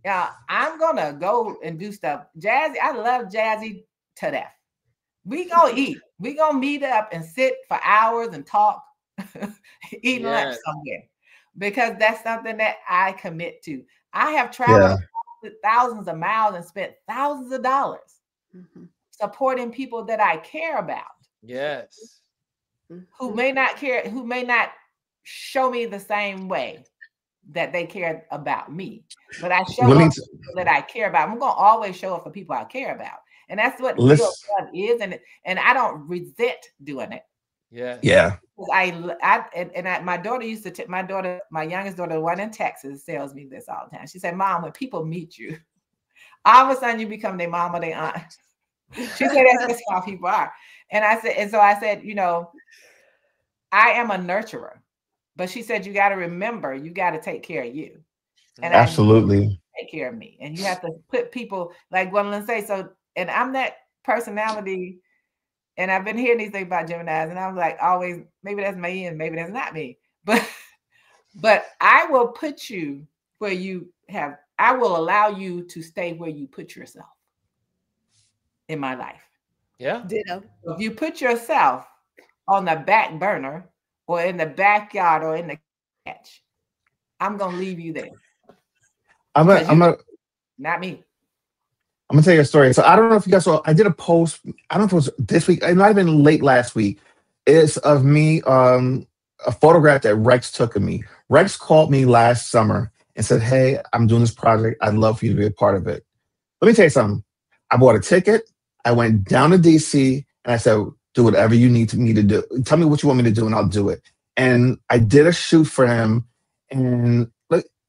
Yeah, I'm gonna go and do stuff. Jazzy, I love Jazzy to death. We gonna eat. We gonna meet up and sit for hours and talk, eat lunch somewhere, because that's something that I commit to. I have traveled thousands of miles and spent thousands of dollars supporting people that I care about. Yes. Who may not care, who may not show me the same way that they care about me, but I show up for people that I care about. I'm gonna always show up for people I care about, and that's what real love is. And I don't resent doing it. Yeah. My daughter used to. My youngest daughter, the one in Texas, tells me this all the time. She said, "Mom, when people meet you, all of a sudden you become their mom or their aunt." She said that's just how people are. And I said, you know, I am a nurturer. But she said, you got to remember, you got to take care of you. And absolutely take care of me. And you have to put people like Gwendolyn say. So, and I'm that personality. And I've been hearing these things about Geminis. And I'm like, always, maybe that's me and maybe that's not me. But I will put you where I will allow you to stay where you put yourself in my life. Yeah. Ditto. If you put yourself on the back burner, or in the backyard, or in the catch, I'm gonna leave you there. Not me. I'm gonna tell you a story. So I don't know if you guys saw. I did a post. I don't know if it was this week. It might have been late last week. It's of me, a photograph that Rex took of me. Rex called me last summer and said, "Hey, I'm doing this project. I'd love for you to be a part of it." Let me tell you something. I bought a ticket. I went down to DC, and I said, "Do whatever you need me to do. Tell me what you want me to do, and I'll do it." And I did a shoot for him. And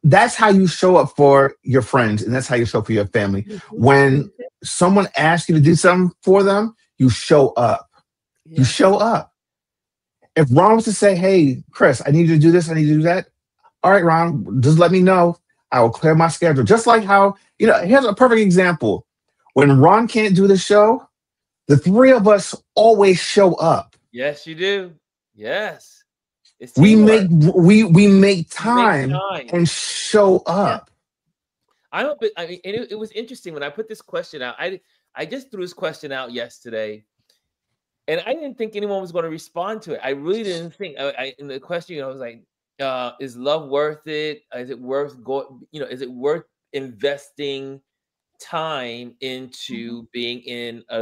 that's how you show up for your friends, and that's how you show up for your family. When someone asks you to do something for them, you show up. You show up. If Ron was to say, "Hey, Chris, I need you to do this, I need you to do that," all right, Ron, just let me know. I will clear my schedule. Just like how, here's a perfect example. When Ron can't do the show, the three of us always show up. Yes, you do. Yes. It's We teamwork. make time and show up. I mean, it was interesting when I put this question out. I just threw this question out yesterday, and I didn't think anyone was going to respond to it. I really didn't think. In the question, I was like, "Is love worth it? Is it worth is it worth investing time into being in a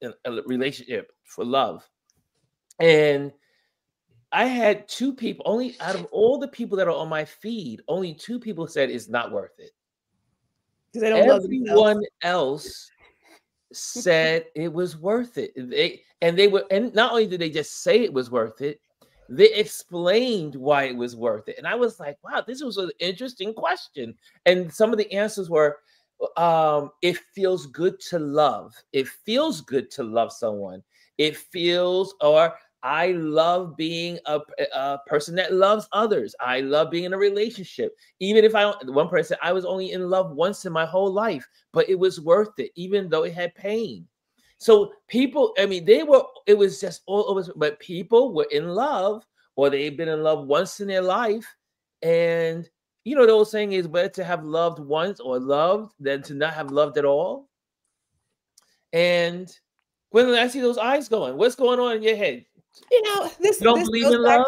in a relationship for love?" And I had 2 people, only out of all the people that are on my feed, only 2 people said it's not worth it. Because they don't love themselves. Everyone else said it was worth it. And not only did they just say it was worth it, they explained why it was worth it. And I was like, wow, this was an interesting question. And some of the answers were, it feels good to love. It feels good to love someone. It feels, or I love being a person that loves others. I love being in a relationship. Even if one person said, I was only in love once in my whole life, but it was worth it, even though it had pain. So people, I mean, it was just all over, but people were in love, or they've been in love once in their life. And, the old saying is better to have loved once or loved than to not have loved at all. And when I see those eyes going, what's going on in your head? This don't believe in love?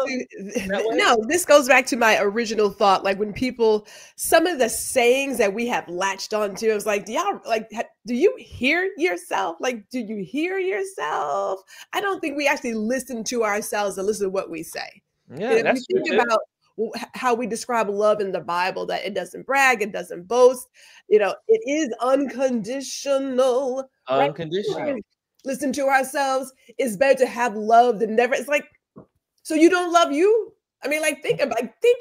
This goes back to my original thought. Like when some of the sayings that we have latched onto, I was like, do you hear yourself? Like, do you hear yourself? I don't think we actually listen to ourselves and listen to what we say. Yeah, and if you think about how we describe love in the Bible, that it doesn't brag, it doesn't boast, it is unconditional. Unconditional. Right? Listen to ourselves. It's better to have love than never. It's like, so you don't love you? I mean, think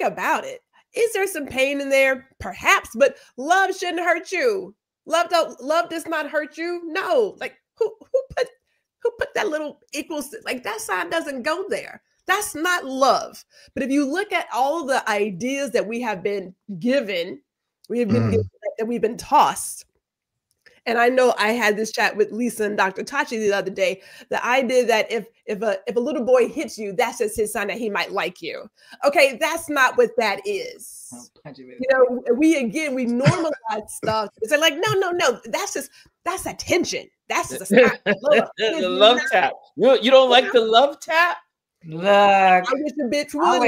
about it. Is there some pain in there? Perhaps, but love shouldn't hurt you. Love does not hurt you. No, like who put that little equals, like that sign doesn't go there. That's not love. But if you look at all the ideas that we have been given, that we've been tossed. And I know I had this chat with Lisa and Dr. Tachi the other day. The idea that if a little boy hits you, that's just his sign that he might like you. Okay, that's not what that is. We normalize stuff. It's like no, that's attention. That's just a sign of love. The love tap. You don't like the love tap? Look, I wish a bitch would.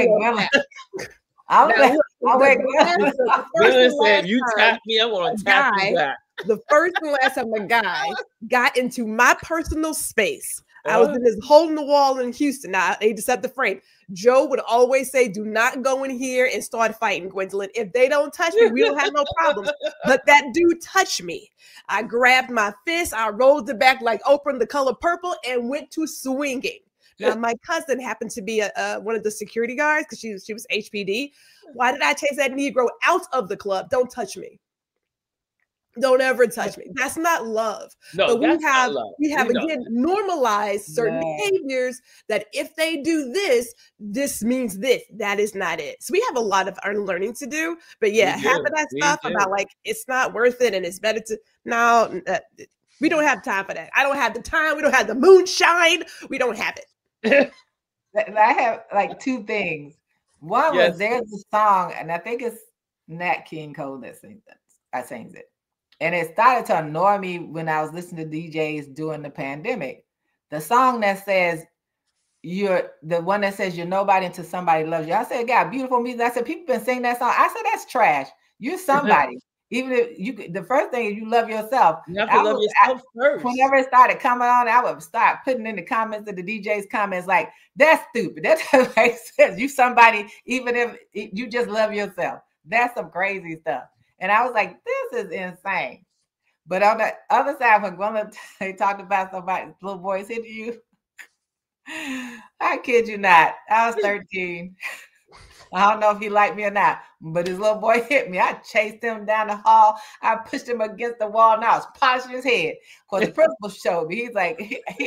Gwendolyn said, "You tap me, I'm gonna tap you back." The first and last time a guy got into my personal space, I was in this hole in the wall in Houston. Now, they just set the frame. Joe would always say, do not go in here and start fighting, Gwendolyn. If they don't touch me, we don't have no problems. But that dude touched me. I grabbed my fist, I rolled it back like Oprah in The Color Purple and went to swinging. Now, my cousin happened to be one of the security guards because she was HPD. Why did I chase that Negro out of the club? Don't touch me. Don't ever touch me. That's not love. No, but not love. We have again normalized certain behaviors that if they do this means this. That is not it. So we have a lot of unlearning to do. But half of that stuff about like it's not worth it and it's better to we don't have time for that. I don't have the time. We don't have the moonshine. We don't have it. I have like 2 things. One was there's a song, and I think it's Nat King Cole that sings it. And it started to annoy me when I was listening to DJs during the pandemic. The song that says, you're nobody until somebody loves you. I said, God, beautiful music. I said, people been singing that song. I said, that's trash. You're somebody. Even if the first thing is you love yourself. You have to love yourself first. Whenever it started coming on, I would start putting in the comments of the DJ's comments like, that's stupid. That doesn't make sense. You somebody, even if you just love yourself. That's some crazy stuff. And I was like, this is insane. But on the other side, when they talked about somebody, little boys hitting you, I kid you not. I was 13. I don't know if he liked me or not, but his little boy hit me. I chased him down the hall. I pushed him against the wall, and I was polishing his head. Because the principal showed me. He's like,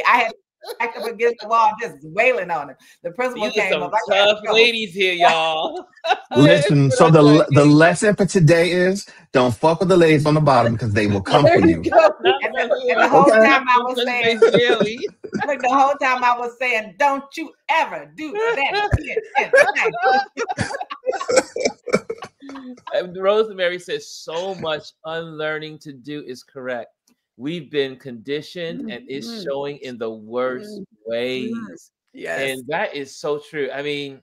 I had backed up against the wall, just wailing on him. The principal These are came some up. I got tough ladies here, y'all. Listen, so the lesson for today is don't fuck with the ladies on the bottom because they will come for There you. you go. And the whole Okay. time I was saying, daily. like the whole time I was saying, don't you ever do that again. And Rosemary says so much unlearning to do is correct. We've been conditioned and it's showing in the worst ways. Yes. And that is so true. I mean,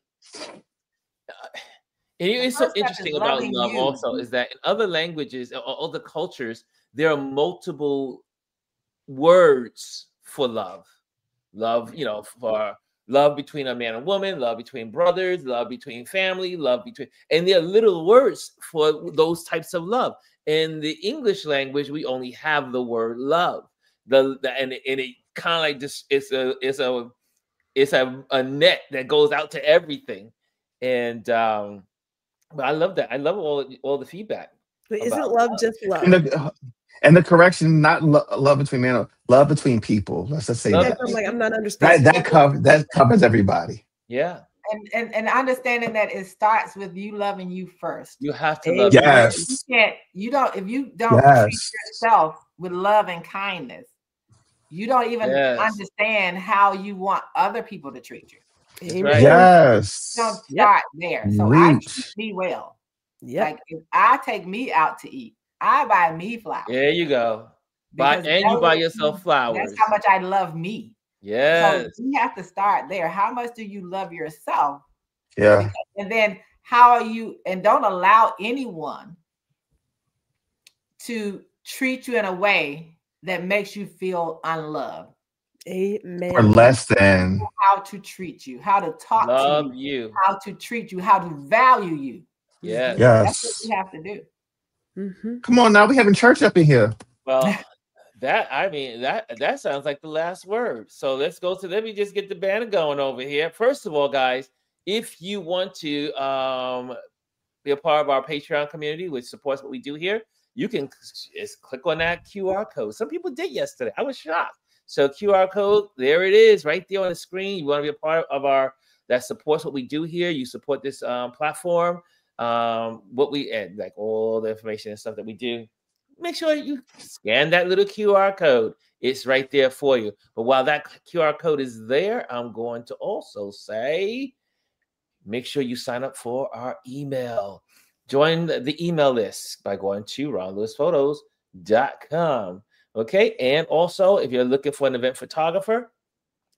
and it's so interesting about love also is that in other languages or other cultures, there are multiple words for love. Love, you know, for love between a man and woman, love between brothers, love between family, love between, and there are little words for those types of love. In the English language, we only have the word love. And it kind of like just it's a net that goes out to everything. And but I love that. I love all the feedback. But isn't love just love? And the correction, not love between men, love between people. Let's just say that. I'm like, I'm not understanding. That covers everybody. Yeah. And understanding that it starts with you loving you first. You have to love. Yes. If you don't treat yourself with love and kindness, you don't even understand how you want other people to treat you. Right. Yes. Don't start there. So I treat me well. Yeah. Like if I take me out to eat, I buy me flowers. There you go. You buy yourself flowers. That's how much I love me. Yes. So you have to start there. How much do you love yourself? Yeah. And then how are you, and don't allow anyone to treat you in a way that makes you feel unloved. Amen. Or less than. How to treat you, how to talk to you, how to treat you, how to value you. Yes. That's what you have to do. Mm-hmm. Come on now, we having church up in here. Well, that sounds like the last word. So let me just get the banner going over here. First of all, guys, if you want to be a part of our Patreon community, which supports what we do here, you can just click on that QR code. Some people did yesterday. I was shocked. So QR code, there it is, right there on the screen. You want to be a part of that supports what we do here. You support this platform. What we add, like all the information and stuff that we do. Make sure you scan that little QR code. It's right there for you. But while that QR code is there, I'm going to also say, make sure you sign up for our email. Join the email list by going to ronlewisphotos.com. Okay. And also, if you're looking for an event photographer,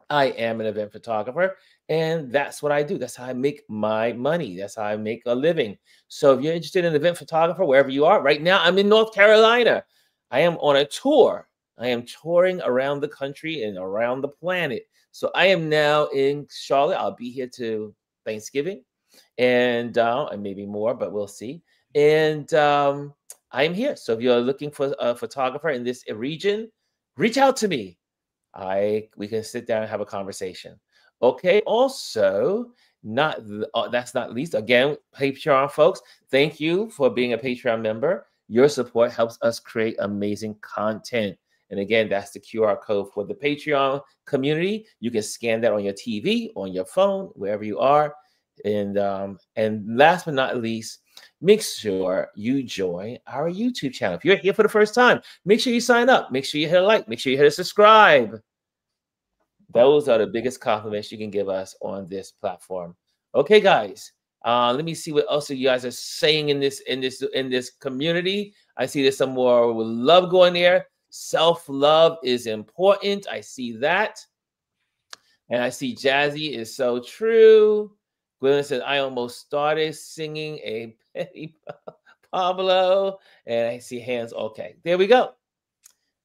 I am an event photographer, and that's what I do. That's how I make my money. That's how I make a living. So if you're interested in an event photographer, wherever you are, right now I'm in North Carolina. I am on a tour. I am touring around the country and around the planet. So I am now in Charlotte. I'll be here to Thanksgiving and maybe more, but we'll see. And I am here. So if you're looking for a photographer in this region, reach out to me. We can sit down and have a conversation. Okay. Also, that's not least. Again, Patreon folks, thank you for being a Patreon member. Your support helps us create amazing content. And again, that's the QR code for the Patreon community. You can scan that on your TV, on your phone, wherever you are. And last but not least, make sure you join our YouTube channel. If you're here for the first time, make sure you sign up. Make sure you hit a like. Make sure you hit a subscribe. Those are the biggest compliments you can give us on this platform. Okay, guys. Let me see what else you guys are saying in this community. I see there's some more love going there. Self-love is important. I see that. And I see Jazzy is so true. Gwendolyn said, I almost started singing a Petty Pablo. And I see hands. Okay, there we go.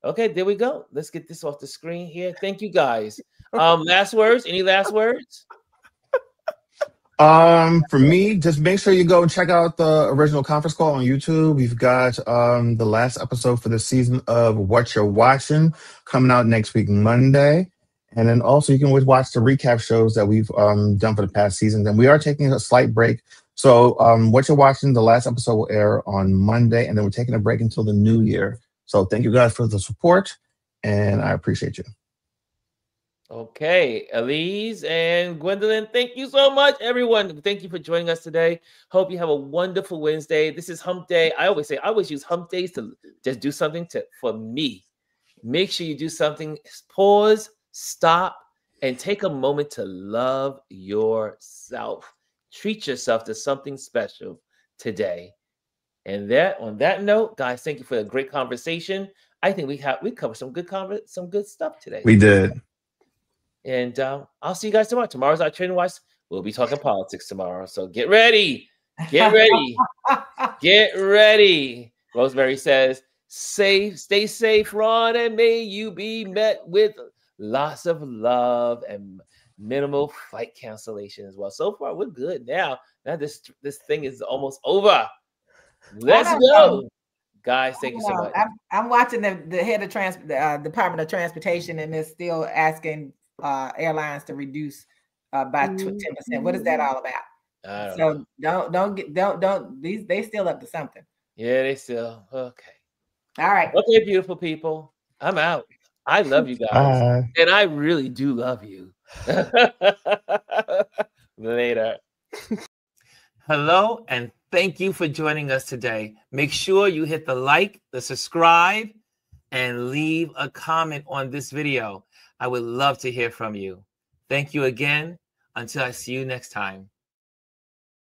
Okay, there we go. Let's get this off the screen here. Thank you, guys. Last words? Any last words? For me, just make sure you go and check out the original conference call on YouTube. We've got the last episode for the season of What You're Watching coming out next week, Monday. And then also you can always watch the recap shows that we've done for the past seasons. And we are taking a slight break. So What You're Watching, the last episode will air on Monday, and then we're taking a break until the new year. So thank you guys for the support, and I appreciate you. Okay, Alieze and Gwendolyn, thank you so much, everyone. Thank you for joining us today. Hope you have a wonderful Wednesday. This is Hump Day. I always use Hump Days to just do something for me. Make sure you do something. Pause, stop, and take a moment to love yourself. Treat yourself to something special today. And on that note, guys, thank you for a great conversation. I think we covered some good stuff today. We did. And I'll see you guys tomorrow. Tomorrow's our Training Watch. We'll be talking politics tomorrow. So get ready. Get ready. Get ready. Rosemary says, stay safe, Ron, and may you be met with lots of love and minimal flight cancellation as well. So far, we're good now. Now this thing is almost over. Let's go. Guys, thank you so much. I'm watching the head of Department of Transportation, and they're still asking airlines to reduce by 10%. What is that all about? So don't they still up to something? Yeah, they still okay. All right. Okay, beautiful people. I'm out. I love you guys. And I really do love you. Later. Hello, and thank you for joining us today. Make sure you hit the like, the subscribe, and leave a comment on this video. I would love to hear from you. Thank you again. Until I see you next time.